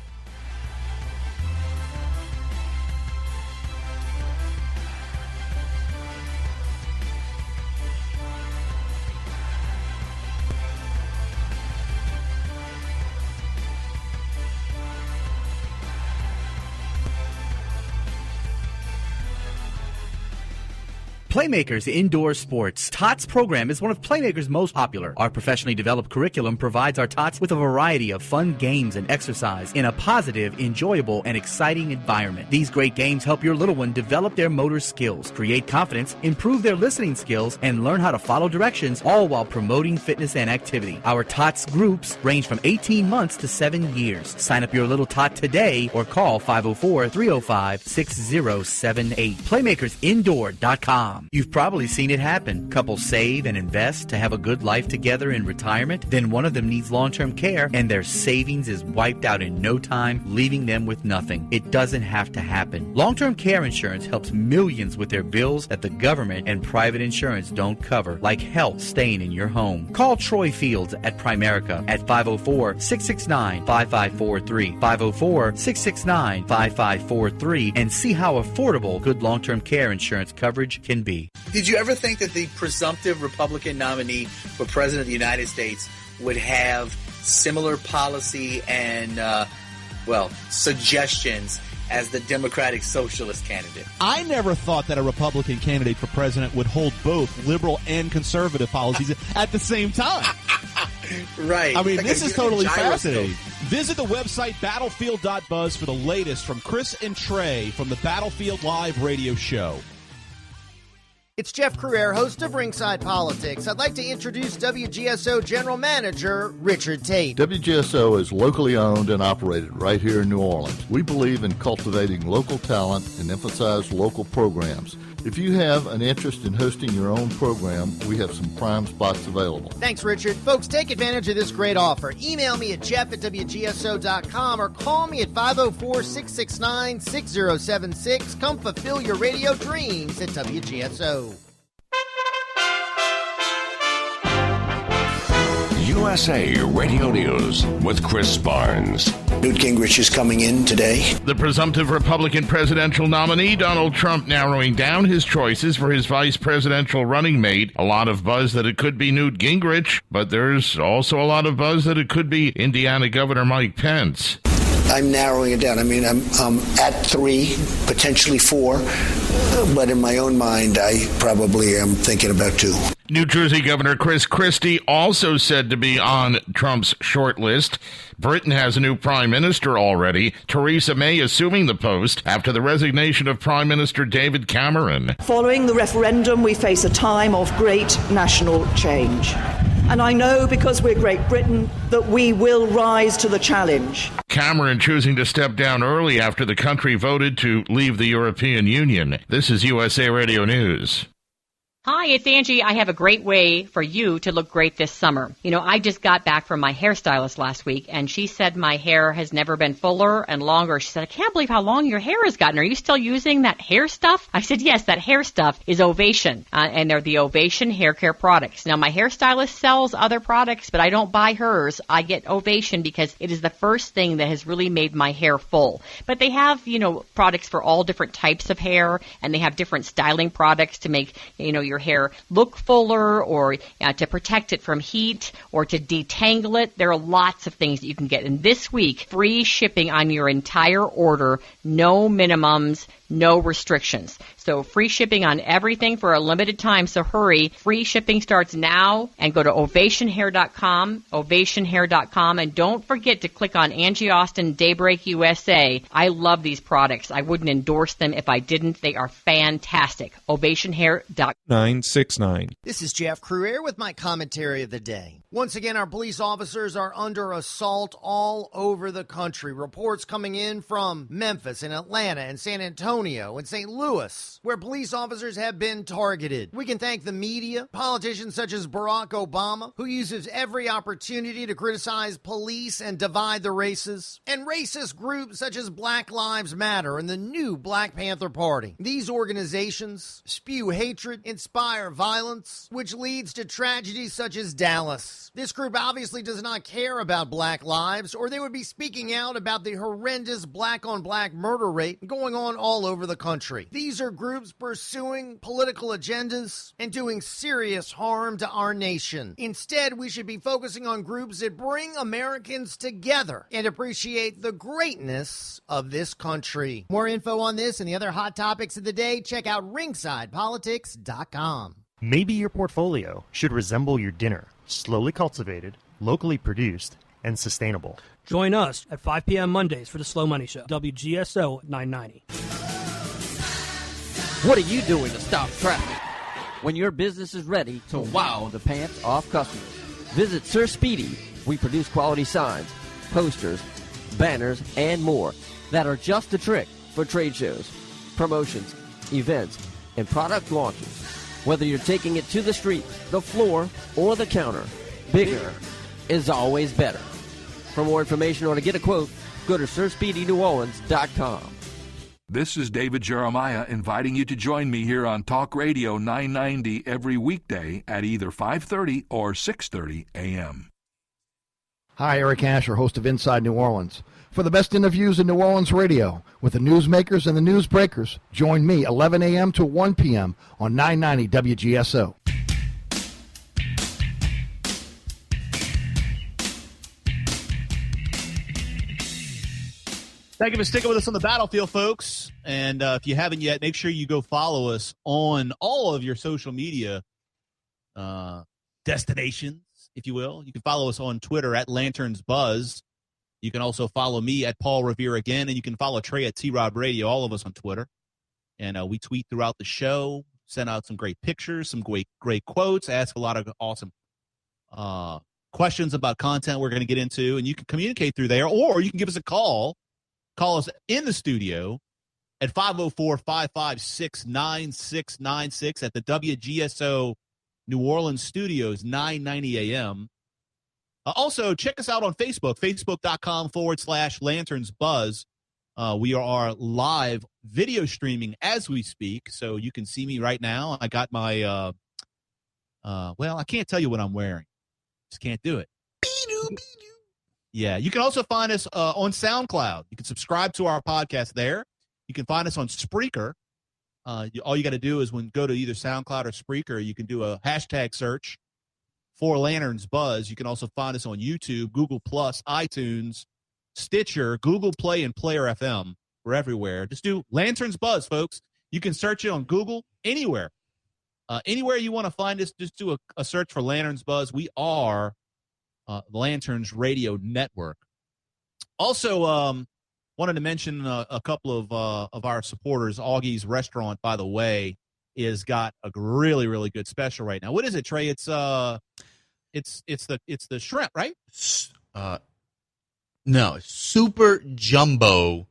Playmakers Indoor Sports. TOTS program is one of Playmakers' most popular. Our professionally developed curriculum provides our TOTS with a variety of fun games and exercise in a positive, enjoyable, and exciting environment. These great games help your little one develop their motor skills, create confidence, improve their listening skills, and learn how to follow directions, all while promoting fitness and activity. Our TOTS groups range from 18 months to 7 years. Sign up your little tot today or call 504-305-6078. Playmakersindoor.com. You've probably seen it happen. Couples save and invest to have a good life together in retirement. Then one of them needs long-term care and their savings is wiped out in no time, leaving them with nothing. It doesn't have to happen. Long-term care insurance helps millions with their bills that the government and private insurance don't cover, like health staying in your home. Call Troy Fields at Primerica at 504-669-5543, 504-669-5543, and see how affordable good long-term care insurance coverage can be. Did you ever think that the presumptive Republican nominee for President of the United States would have similar policy and, suggestions as the Democratic Socialist candidate? I never thought that a Republican candidate for president would hold both liberal and conservative policies at the same time. Right. I mean, this is totally fascinating. Visit the website battlefield.buzz for the latest from Chris and Trey from the Battlefield Live radio show. It's Jeff Crouere, host of Ringside Politics. I'd like to introduce WGSO General Manager Richard Tate. WGSO is locally owned and operated right here in New Orleans. We believe in cultivating local talent and emphasize local programs. If you have an interest in hosting your own program, we have some prime spots available. Thanks, Richard. Folks, take advantage of this great offer. Email me at jeff@wgso.com or call me at 504-669-6076. Come fulfill your radio dreams at WGSO. USA Radio News with Chris Barnes. Newt Gingrich is coming in today. The presumptive Republican presidential nominee, Donald Trump, narrowing down his choices for his vice presidential running mate. A lot of buzz that it could be Newt Gingrich, but there's also a lot of buzz that it could be Indiana Governor Mike Pence. I'm narrowing it down. I mean, I'm at 3, potentially 4, but in my own mind, I probably am thinking about 2. New Jersey Governor Chris Christie also said to be on Trump's short list. Britain has a new prime minister already, Theresa May assuming the post after the resignation of Prime Minister David Cameron. Following the referendum, we face a time of great national change. And I know, because we're Great Britain, that we will rise to the challenge. Cameron choosing to step down early after the country voted to leave the European Union. This is USA Radio News. Hi, it's Angie. I have a great way for you to look great this summer. You know, I just got back from my hairstylist last week, and she said my hair has never been fuller and longer. She said, I can't believe how long your hair has gotten. Are you still using that hair stuff? I said, yes, that hair stuff is Ovation, and they're the Ovation hair care products. Now, my hairstylist sells other products, but I don't buy hers. I get Ovation because it is the first thing that has really made my hair full. But they have, products for all different types of hair, and they have different styling products to make, your hair look fuller, or to protect it from heat, or to detangle it. There are lots of things that you can get. And this week, free shipping on your entire order, no minimums, no restrictions. So free shipping on everything for a limited time, so hurry. Free shipping starts now, and go to ovationhair.com, ovationhair.com, and don't forget to click on Angie Austin Daybreak USA. I love these products. I wouldn't endorse them if I didn't. They are fantastic. Ovationhair.com. 969. This is Jeff Crouere with my commentary of the day. Once again, our police officers are under assault all over the country. Reports coming in from Memphis and Atlanta and San Antonio and St. Louis, where police officers have been targeted. We can thank the media, politicians such as Barack Obama, who uses every opportunity to criticize police and divide the races, and racist groups such as Black Lives Matter and the new Black Panther Party. These organizations spew hatred, inspire violence, which leads to tragedies such as Dallas. This group obviously does not care about black lives, or they would be speaking out about the horrendous black-on-black murder rate going on all over the country. These are groups pursuing political agendas and doing serious harm to our nation. Instead, we should be focusing on groups that bring Americans together and appreciate the greatness of this country. More info on this and the other hot topics of the day, check out ringsidepolitics.com. Maybe your portfolio should resemble your dinner, slowly cultivated, locally produced, and sustainable. Join us at 5 p.m. Mondays for the Slow Money Show, WGSO 990. What are you doing to stop traffic when your business is ready to wow the pants off customers? Visit Sir Speedy. We produce quality signs, posters, banners, and more that are just the trick for trade shows, promotions, events, and product launches. Whether you're taking it to the street, the floor, or the counter, bigger is always better. For more information or to get a quote, go to SirSpeedyNewOrleans.com. This is David Jeremiah inviting you to join me here on Talk Radio 990 every weekday at either 5:30 or 6:30 a.m. Hi, Eric Asher, host of Inside New Orleans. For the best interviews in New Orleans radio with the newsmakers and the newsbreakers, join me 11 a.m. to 1 p.m. on 990 WGSO. Thank you for sticking with us on the battlefield, folks. And if you haven't yet, make sure you go follow us on all of your social media destinations, if you will. You can follow us on Twitter at Lanterns Buzz. You can also follow me at Paul Revere again, and you can follow Trey at T-Rob Radio, all of us on Twitter. And we tweet throughout the show, send out some great pictures, some great quotes, ask a lot of awesome questions about content we're going to get into, and you can communicate through there, or you can give us a call. Call us in the studio at 504-556-9696 at the WGSO New Orleans studios, 990 a.m. Also, check us out on Facebook, facebook.com/Lanterns Buzz. We are live video streaming as we speak, so you can see me right now. I got my, well, I can't tell you what I'm wearing. Just can't do it. Yeah, you can also find us on SoundCloud. You can subscribe to our podcast there. You can find us on Spreaker. All you got to do is go to either SoundCloud or Spreaker, you can do a hashtag search for Lanterns Buzz. You can also find us on YouTube, Google+, iTunes, Stitcher, Google Play, and Player FM. We're everywhere. Just do Lanterns Buzz, folks. You can search it on Google, anywhere. Anywhere you want to find us, just do a search for Lanterns Buzz. We are Lanterns Radio Network. Also, wanted to mention a couple of our supporters. Augie's Restaurant, by the way, is got a really, really good special right now. What is it, Trey? It's the shrimp, right? No, super jumbo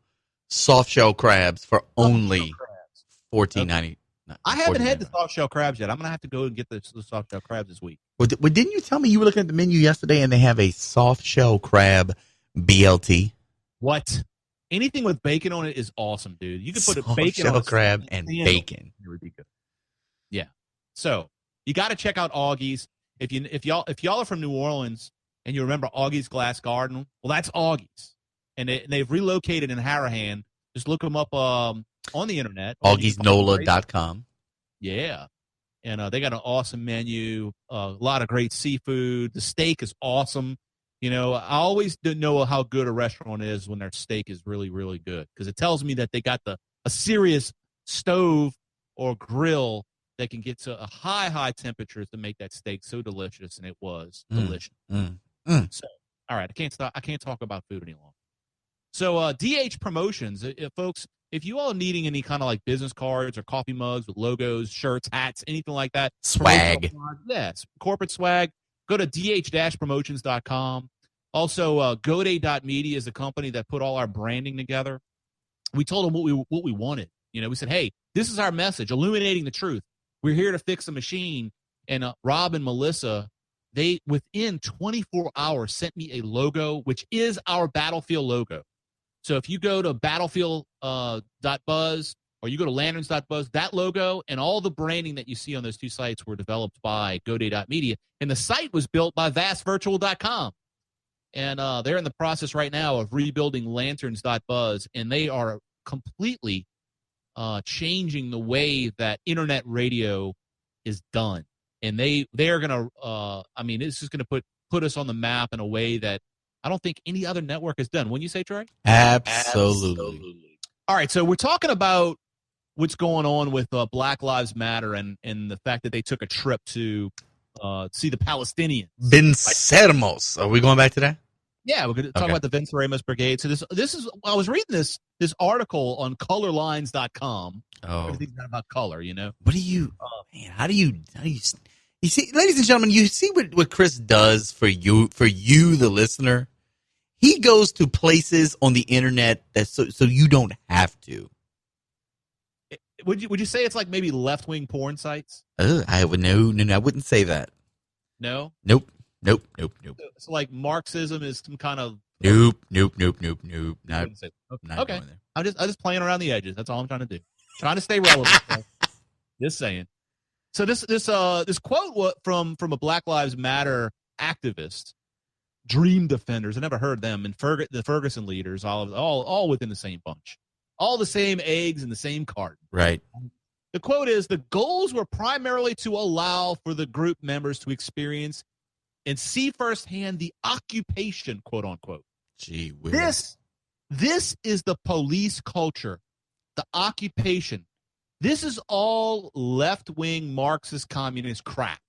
soft shell crabs for only $14.90. I haven't had the soft shell crabs yet. I'm gonna have to go and get the soft shell crabs this week. Well, didn't you tell me you were looking at the menu yesterday and they have a soft shell crab BLT? What? Anything with bacon on it is awesome, dude. You can put a bacon shell on crab and bacon. It would be good. Yeah. So you got to check out Augie's. If y'all are from New Orleans and you remember Augie's Glass Garden, well, that's Augie's, and they've relocated in Harahan. Just look them up on the internet. AugiesNola.com. Yeah. And they got an awesome menu, a lot of great seafood. The steak is awesome. You know, I always know how good a restaurant is when their steak is really, really good, because it tells me that they got a serious stove or grill that can get to a high temperatures to make that steak so delicious, and it was delicious. So, all right, I can't talk about food any longer. So, DH Promotions, folks, if you all needing any kind of like business cards or coffee mugs with logos, shirts, hats, anything like that, swag, yes, corporate swag, go to dh-promotions.com. Also, GoDay.media is the company that put all our branding together. We told them what we wanted. You know, we said, hey, this is our message, illuminating the truth. We're here to fix a machine. And Rob and Melissa, they, within 24 hours, sent me a logo, which is our Battlefield logo. So if you go to battlefield.buzz or you go to lanterns.buzz, that logo and all the branding that you see on those two sites were developed by GoDay.media. And the site was built by vastvirtual.com. And they're in the process right now of rebuilding lanterns.buzz, and they are completely changing the way that internet radio is done, and they are going to. This is going to put us on the map in a way that I don't think any other network has done. Wouldn't you say, Trey? Absolutely. All right, so we're talking about what's going on with Black Lives Matter and the fact that they took a trip to see the Palestinians. Venceremos. Are we going back to that? Yeah, we're going to talk about the Venceremos Brigade. So this is I was reading this article on colorlines.com. Oh. Everything's not about color, you know. What do you man, how do you see, ladies and gentlemen, you see what Chris does for you the listener? He goes to places on the internet that so you don't have to. Would you say it's like maybe left-wing porn sites? I would no, I wouldn't say that. No? Nope. So like Marxism is some kind of Nope. Not okay. I'm just playing around the edges. That's all I'm trying to do. Trying to stay relevant. Just saying. So this quote from a Black Lives Matter activist, Dream Defenders. I never heard them, and the Ferguson leaders, all within the same bunch, all the same eggs in the same carton. Right. The quote is: "The goals were primarily to allow for the group members to experience and see firsthand the occupation, quote unquote." Gee whiz. This is the police culture, the occupation. This is all left-wing Marxist communist crap,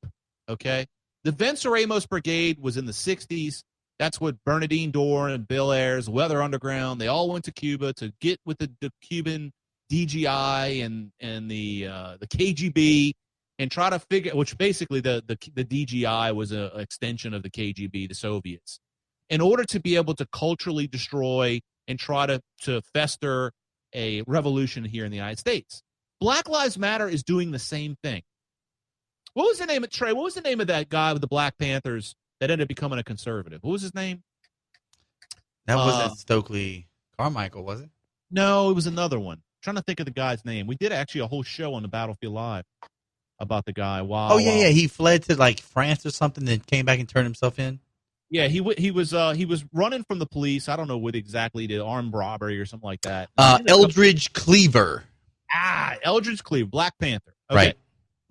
okay? The Venceremos Brigade was in the 60s. That's what Bernardine Dohrn and Bill Ayers, Weather Underground, they all went to Cuba to get with the Cuban DGI and the KGB and try to figure, which basically the DGI was an extension of the KGB, the Soviets, in order to be able to culturally destroy and try to fester a revolution here in the United States. Black Lives Matter is doing the same thing. What was the name of Trey? What was the name of that guy with the Black Panthers that ended up becoming a conservative? What was his name? That wasn't Stokely Carmichael, was it? No, it was another one. I'm trying to think of the guy's name. We did actually a whole show on the Battlefield Live about the guy. Wow. Oh yeah. He fled to like France or something, then came back and turned himself in. Yeah, he was running from the police. I don't know what exactly, did armed robbery or something like that. Eldridge Cleaver. Eldridge Cleaver, Black Panther. Okay.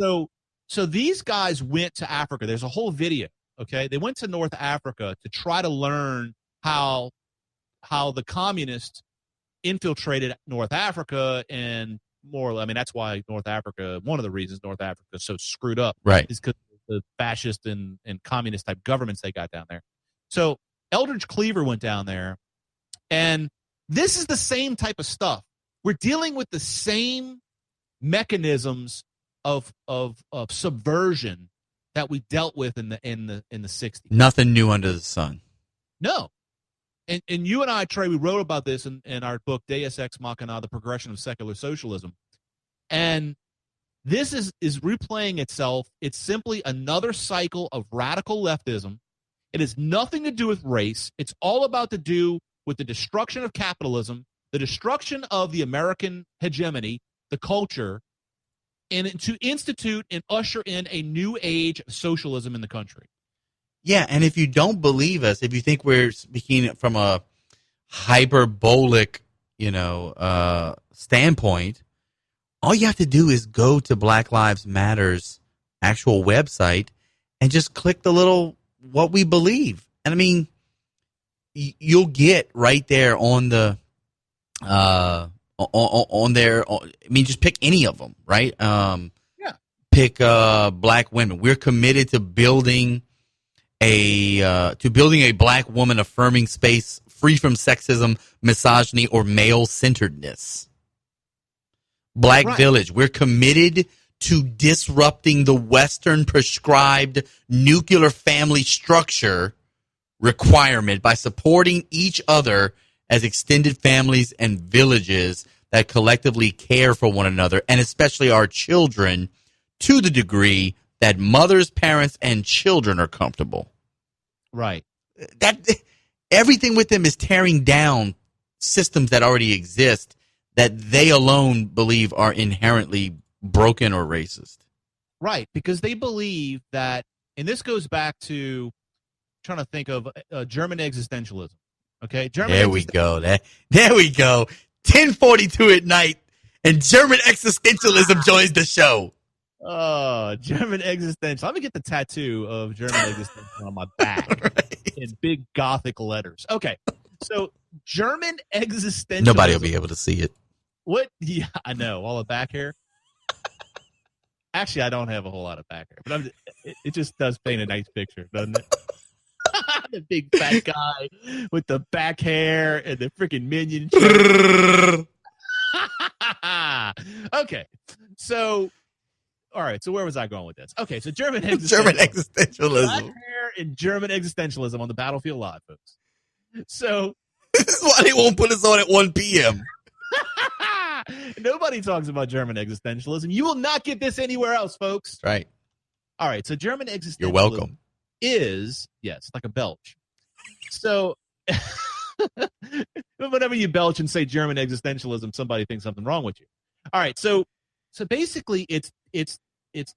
Right. So these guys went to Africa. There's a whole video. Okay, they went to North Africa to try to learn how the communists infiltrated North Africa and more. I mean, that's why North Africa. One of the reasons North Africa is so screwed up, right, is because the fascist and communist type governments they got down there. So Eldridge Cleaver went down there, and this is the same type of stuff. We're dealing with the same mechanisms of subversion that we dealt with in the 60s. Nothing new under the sun. No. And you and I, Trey, we wrote about this in our book, Deus Ex Machina, The Progression of Secular Socialism. And this is replaying itself. It's simply another cycle of radical leftism. It has nothing to do with race. It's all about to do with the destruction of capitalism, the destruction of the American hegemony, the culture, and to institute and usher in a new age of socialism in the country. Yeah, and if you don't believe us, if you think we're speaking from a hyperbolic, standpoint, all you have to do is go to Black Lives Matter's actual website and just click the little what we believe. And I mean, you'll get right there on the on there. I mean, just pick any of them, right? Pick Black women. We're committed to building a Black woman affirming space free from sexism, misogyny, or male centeredness. Black Village. We're committed to disrupting the Western prescribed nuclear family structure requirement by supporting each other as extended families and villages that collectively care for one another, and especially our children, to the degree that mothers, parents, and children are comfortable. Right. That everything with them is tearing down systems that already exist that they alone believe are inherently broken or racist. Right, because they believe that, and this goes back to trying to think of German existentialism. Okay, There we go. 10:42 at night, And German existentialism joins the show. Oh, German existential. Let me get the tattoo of German existential on my back in big Gothic letters. Okay, so German existentialism. Nobody will be able to see it. What? Yeah, I know. All the back hair. Actually, I don't have a whole lot of back hair, but it just does paint a nice picture, doesn't it? The big fat guy with the back hair and the freaking minion. Okay, so all right. So where was I going with this? Okay, so German existentialism. Black hair and German existentialism on the Battlefield Live, folks. So this is why they won't put us on at 1 p.m. Nobody talks about German existentialism. You will not get this anywhere else, folks. Right. All right. So German existentialism. You're welcome. Is yes, like a belch. So whenever you belch and say German existentialism, somebody thinks something wrong with you. All right. So basically, it's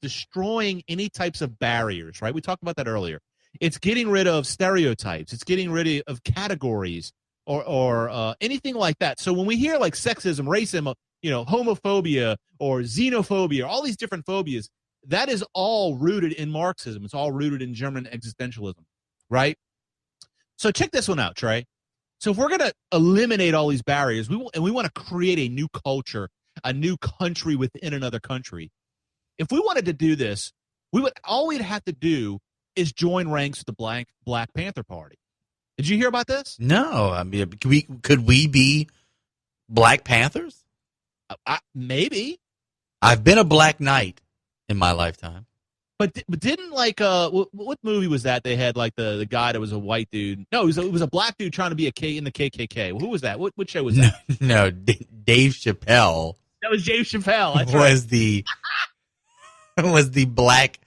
destroying any types of barriers. Right. We talked about that earlier. It's getting rid of stereotypes. It's getting rid of categories. Or anything like that. So when we hear like sexism, racism, homophobia or xenophobia, all these different phobias, that is all rooted in Marxism. It's all rooted in German existentialism, right? So check this one out, Trey. So if we're going to eliminate all these barriers, we want to create a new culture, a new country within another country. If we wanted to do this, all we'd have to do is join ranks with the Black Panther Party. Did you hear about this? No. I mean, could we be Black Panthers? Maybe. I've been a Black Knight in my lifetime. But didn't what movie was that? They had like the guy that was a white dude. No, it was a black dude trying to be in the KKK. Who was that? What show was that? No, Dave Chappelle. That was Dave Chappelle. That's was the black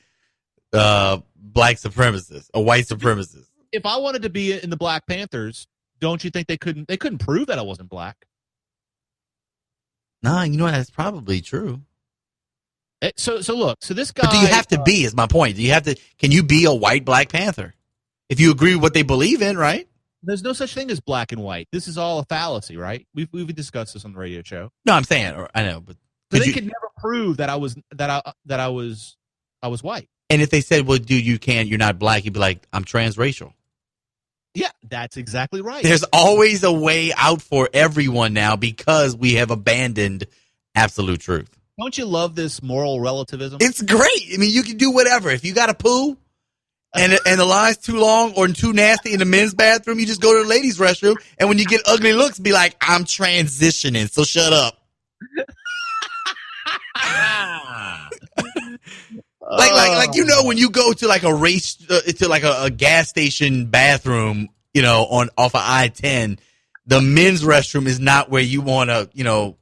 supremacist, a white supremacist. If I wanted to be in the Black Panthers, don't you think they couldn't prove that I wasn't black? No, that's probably true. So look, this guy. But do you have to be? Is my point. Can you be a white Black Panther if you agree with what they believe in? Right? There's no such thing as black and white. This is all a fallacy, right? We've discussed this on the radio show. No, I'm saying I know, but so they could never prove that I was white. And if they said, "Well, dude, you're not black," you'd be like, "I'm transracial." Yeah, that's exactly right. There's always a way out for everyone now because we have abandoned absolute truth. Don't you love this moral relativism? It's great. I mean, you can do whatever. If you got to poo and the line's too long or too nasty in the men's bathroom, you just go to the ladies' restroom. And when you get ugly looks, be like, I'm transitioning, so shut up. Like when you go to like a race to like a gas station bathroom, off of I-10, the men's restroom is not where you want to,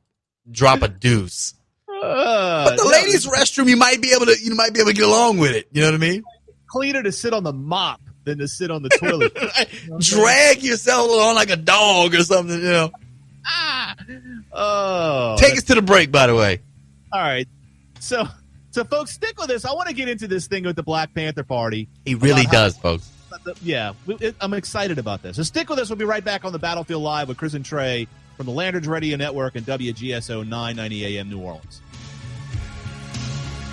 drop a deuce. But the ladies' restroom, you might be able to get along with it. You know what I mean? Cleaner to sit on the mop than to sit on the toilet. Drag yourself along like a dog or something. Oh, take us to the break, by the way. All right, so folks, stick with this. I want to get into this thing with the Black Panther Party. He really does, folks. I'm excited about this. So stick with us. We'll be right back on the Battlefield Live with Chris and Trey from the Lanterns Radio Network and WGSO 990 AM New Orleans.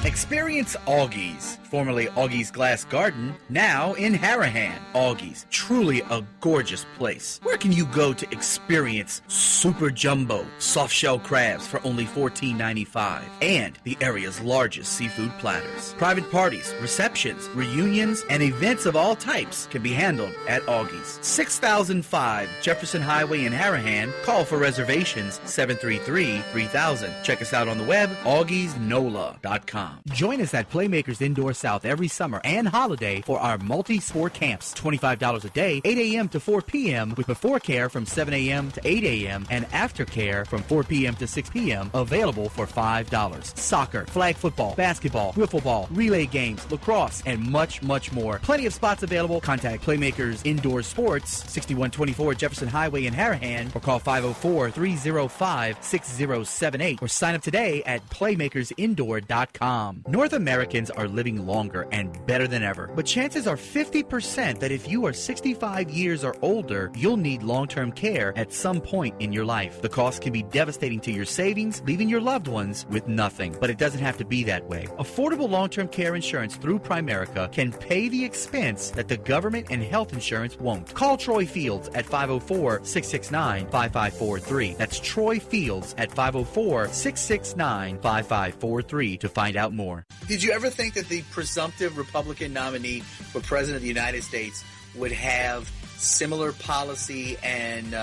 Experience Augie's, formerly Augie's Glass Garden, now in Harahan. Augie's, truly a gorgeous place. Where can you go to experience super jumbo soft-shell crabs for only $14.95 and the area's largest seafood platters? Private parties, receptions, reunions, and events of all types can be handled at Augie's. 6005 Jefferson Highway in Harahan. Call for reservations 733-3000. Check us out on the web, augiesnola.com. Join us at Playmakers Indoor South every summer and holiday for our multi-sport camps. $25 a day, 8 a.m. to 4 p.m. with before care from 7 a.m. to 8 a.m. and after care from 4 p.m. to 6 p.m. available for $5. Soccer, flag football, basketball, wiffle ball, relay games, lacrosse, and much, much more. Plenty of spots available. Contact Playmakers Indoor Sports, 6124 Jefferson Highway in Harahan, or call 504-305-6078 or sign up today at playmakersindoor.com. Progressivism.com. North Americans are living longer and better than ever, but chances are 50% that if you are 65 years or older, you'll need long-term care at some point in your life. The cost can be devastating to your savings, leaving your loved ones with nothing. But it doesn't have to be that way. Affordable long-term care insurance through Primerica can pay the expense that the government and health insurance won't. Call Troy Fields at 504-669-5543. That's Troy Fields at 504-669-5543 to find out more. Did you ever think that the presumptive Republican nominee for President of the United States would have similar policy and,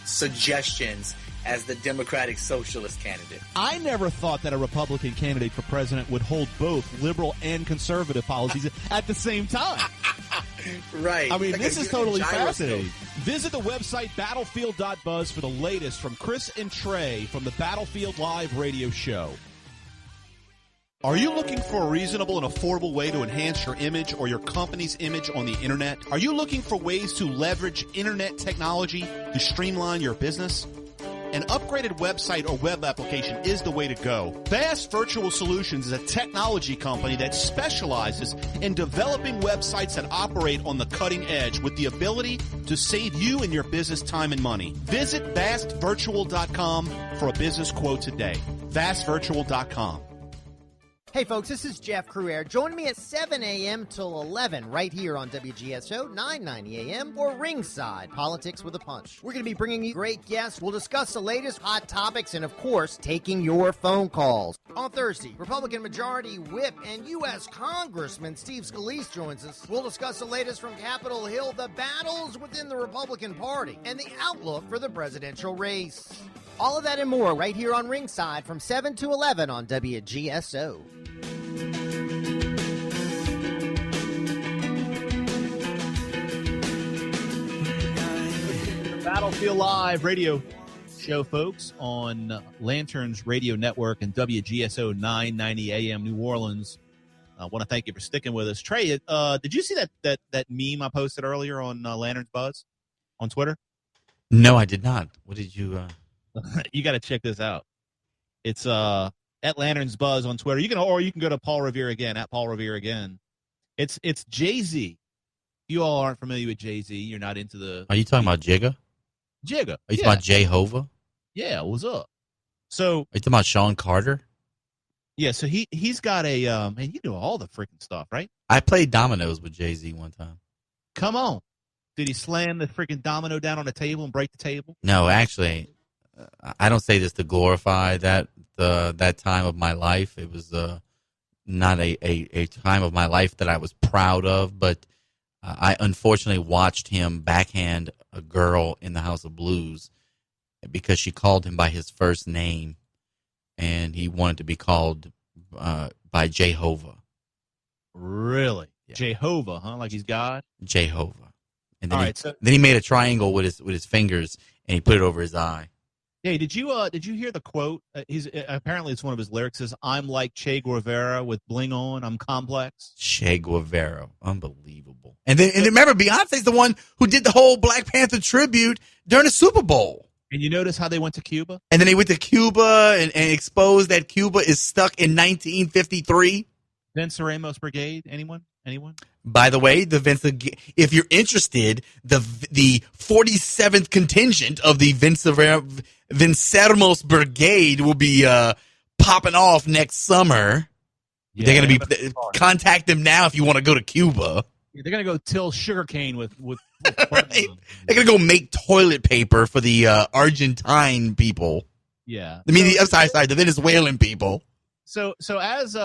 suggestions as the Democratic Socialist candidate? I never thought that a Republican candidate for president would hold both liberal and conservative policies at the same time. Right. I mean, Like this is totally gyroscope. fascinating. Visit the website battlefield.buzz for the latest from Chris and Trey from the Battlefield Live radio show. Are you looking for a reasonable and affordable way to enhance your image or your company's image on the internet? Are you looking for ways to leverage internet technology to streamline your business? An upgraded website or web application is the way to go. Vast Virtual Solutions is a technology company that specializes in developing websites that operate on the cutting edge with the ability to save you and your business time and money. Visit vastvirtual.com for a business quote today. vastvirtual.com. Hey folks, this is Jeff Cruere. Join me at 7 a.m. till 11 right here on WGSO 990 a.m. or Ringside Politics with a Punch. We're going to be bringing you great guests. We'll discuss the latest hot topics and, of course, taking your phone calls. On Thursday, Republican Majority Whip and U.S. Congressman Steve Scalise joins us. We'll discuss the latest from Capitol Hill, the battles within the Republican Party, and the outlook for the presidential race. All of that and more right here on Ringside from 7 to 11 on WGSO. Battlefield Live radio show, folks, on Lanterns Radio Network and WGSO 990 AM New Orleans. I want to thank you for sticking with us. Trey, did you see that meme I posted earlier on Lanterns Buzz on Twitter? No, I did not. What did you... You got to check this out. It's at Lanterns Buzz on Twitter. You can go to Paul Revere again, at Paul Revere again. It's Jay-Z. You all aren't familiar with Jay-Z. You're not into the... Are you talking about Jigga? Jigga. Are you talking about Jehovah? Yeah, what's up? So... Are you talking about Sean Carter? Yeah, so he's got a... man, you do all the freaking stuff, right? I played dominoes with Jay-Z one time. Come on. Did he slam the freaking domino down on the table and break the table? No, actually... I don't say this to glorify that time of my life. It was not a time of my life that I was proud of, but I unfortunately watched him backhand a girl in the House of Blues because she called him by his first name, and he wanted to be called by Jehovah. Really? Yeah. Jehovah, huh? Like he's God? Jehovah. And then, then he made a triangle with his fingers, and he put it over his eye. Hey, did you hear the quote? Apparently it's one of his lyrics. Says, "I'm like Che Guevara with bling on. I'm complex." Che Guevara, unbelievable. And then remember, Beyonce's the one who did the whole Black Panther tribute during the Super Bowl. And you notice how they went to Cuba? And then they went to Cuba and exposed that Cuba is stuck in 1953. Vince Ramos Brigade. Anyone? By the way, if you're interested, the 47th contingent of the Vinceremos Brigade will be popping off next summer. Yeah, they're going to be contact them now if you want to go to Cuba. Yeah, they're going to go till sugarcane with right? They're going to go make toilet paper for the Argentine people. Yeah, I mean the Venezuelan people. So as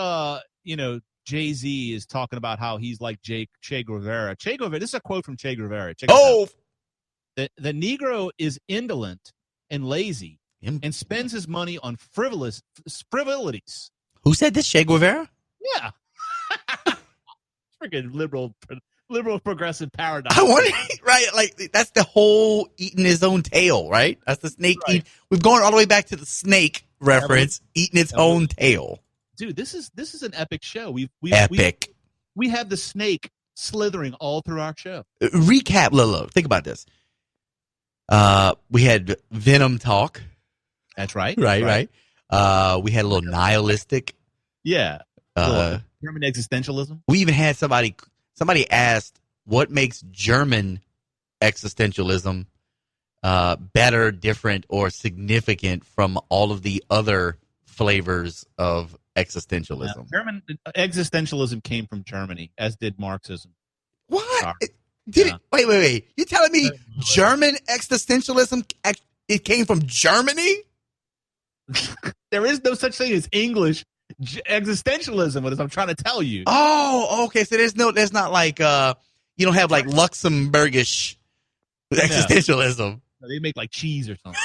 Jay-Z is talking about how he's like Che Guevara. Che Guevara. This is a quote from Che Guevara. The Negro is indolent and lazy and spends his money on frivolities. Who said this? Che Guevara? Yeah. Freaking liberal progressive paradigm. I wonder, right? Like that's the whole eating his own tail, right? That's the snake. Right. We've gone all the way back to the snake reference, eating its own tail. Dude, this is an epic show. Epic. We have the snake slithering all through our show. Recap, Lilo. Think about this. We had Venom talk. That's right. Right. We had a little nihilistic Yeah. German existentialism. We even had somebody asked what makes German existentialism better, different, or significant from all of the other flavors of existentialism. Yeah, German existentialism came from Germany, as did Marxism. What? Wait. You telling me German existentialism, it came from Germany? There is no such thing as English existentialism, as I'm trying to tell you. Oh, okay. So there's not like you don't have like Luxembourgish existentialism. No, they make like cheese or something.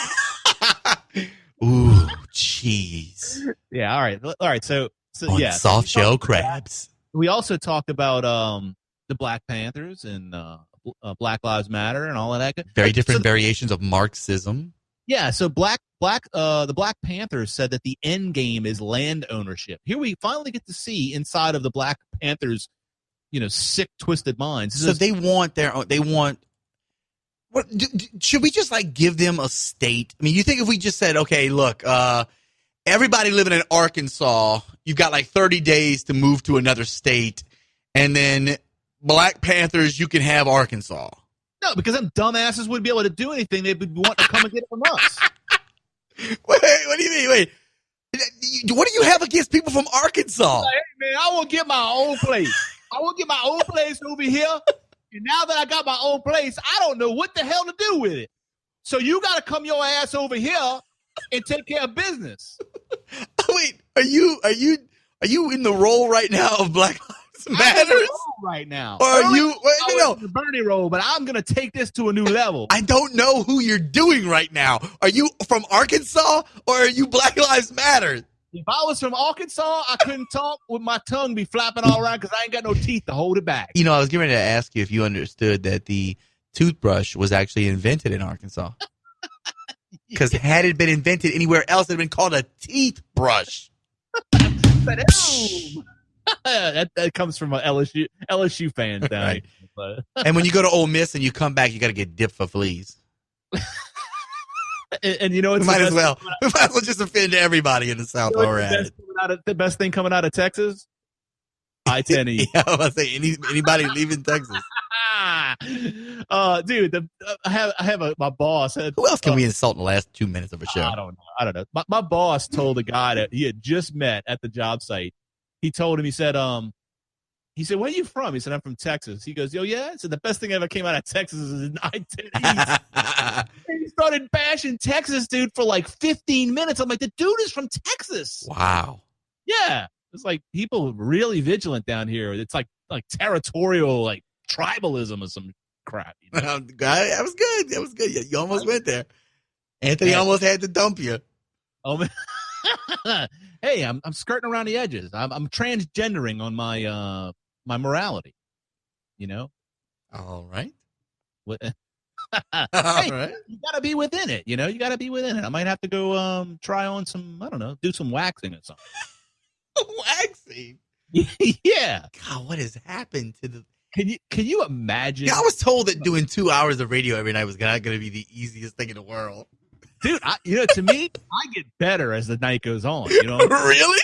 Ooh, cheese. Yeah. All right. So on soft shell crabs. We also talked about the Black Panthers and Black Lives Matter and all of that. Very different variations of Marxism. Yeah, so the Black Panthers said that the end game is land ownership. Here we finally get to see inside of the Black Panthers, sick, twisted minds. So they want their own. They want. What should we just like give them a state? I mean, you think if we just said, okay, look, everybody living in Arkansas, you've got like 30 days to move to another state, and then Black Panthers, you can have Arkansas. No, because them dumbasses wouldn't be able to do anything. They'd want to come and get it from us. Wait, what do you mean? Wait, what do you have against people from Arkansas? Hey, man, I want to get my own place. I want to get my own place over here. And now that I got my own place, I don't know what the hell to do with it. So you got to come your ass over here and take care of business. Wait, are you in the role right now of Black Lives Matter? I'm in the role right now. Or are you? No, the Bernie role, but I'm going to take this to a new level. I don't know who you're doing right now. Are you from Arkansas or are you Black Lives Matter? If I was from Arkansas, I couldn't talk with my tongue be flapping all around because I ain't got no teeth to hold it back. I was getting ready to ask you if you understood that the toothbrush was actually invented in Arkansas. Because had it been invented anywhere else, it would have been called a teeth brush. That comes from an LSU fans down right. here. And when you go to Ole Miss and you come back, you got to get dipped for fleas. and it's we might as well just offend everybody in the South. The best thing coming out of Texas, I-10E. Yeah, I was say anybody leaving Texas. Dude, I have my boss. Who else can we insult in the last 2 minutes of a show? I don't know. My boss told a guy that he had just met at the job site. He told him, he said, where are you from? He said, I'm from Texas. He goes, yo, yeah? So the best thing ever came out of Texas is I-10E. He started bashing Texas, dude, for like 15 minutes. I'm like, the dude is from Texas. Wow. Yeah. It's like people are really vigilant down here. It's like territorial, like tribalism or some crap. That was good. That was good. You almost went there. Anthony almost had to dump you. Oh, man. Hey, I'm skirting around the edges. I'm transgendering on my my morality. All right. Hey, you gotta be within it. You gotta be within it. I might have to go try on some. I don't know, do some waxing or something. Waxing. Yeah. God, what has happened to the? Can you imagine? Yeah, I was told that doing 2 hours of radio every night was not going to be the easiest thing in the world. Dude, to me, I get better as the night goes on. Really?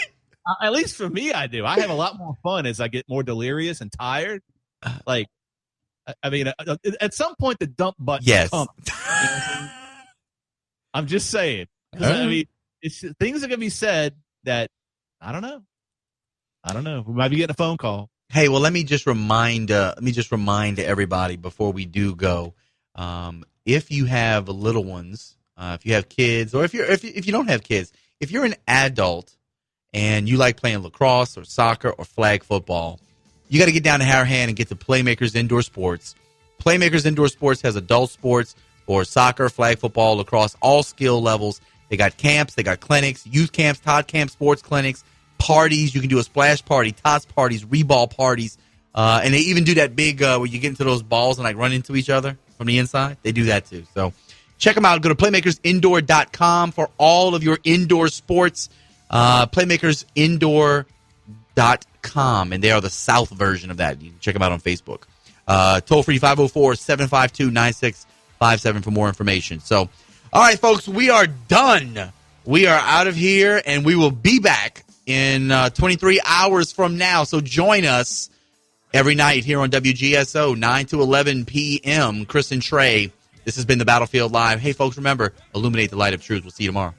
At least for me, I do. I have a lot more fun as I get more delirious and tired. Like, I mean, at some point, the dump button comes. I'm just saying. I mean, things are going to be said that I don't know. We might be getting a phone call. Hey, well, let me just remind everybody before we do go. If you have little ones. If you have kids, or if you don't have kids, if you're an adult and you like playing lacrosse or soccer or flag football, you got to get down to Harahan and get to Playmakers Indoor Sports. Playmakers Indoor Sports has adult sports for soccer, flag football, lacrosse, all skill levels. They got camps, they got clinics, youth camps, Todd camp, sports clinics, parties. You can do a splash party, tots parties, reball parties, and they even do that big where you get into those balls and like run into each other from the inside. They do that too. So. Check them out. Go to playmakersindoor.com for all of your indoor sports. Playmakersindoor.com, and they are the South version of that. You can check them out on Facebook. Toll free 504-752-9657 for more information. So, all right, folks, we are done. We are out of here, and we will be back in 23 hours from now. So join us every night here on WGSO, 9 to 11 p.m. Chris and Trey. This has been the Battlefield Live. Hey, folks, remember, illuminate the light of truth. We'll see you tomorrow.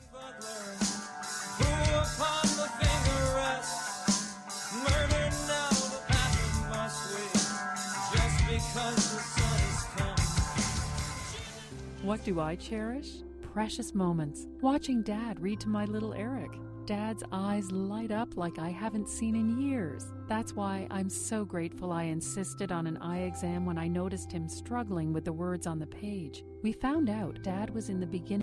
What do I cherish? Precious moments. Watching Dad read to my little Eric. Dad's eyes light up like I haven't seen in years. That's why I'm so grateful I insisted on an eye exam when I noticed him struggling with the words on the page. We found out Dad was in the beginning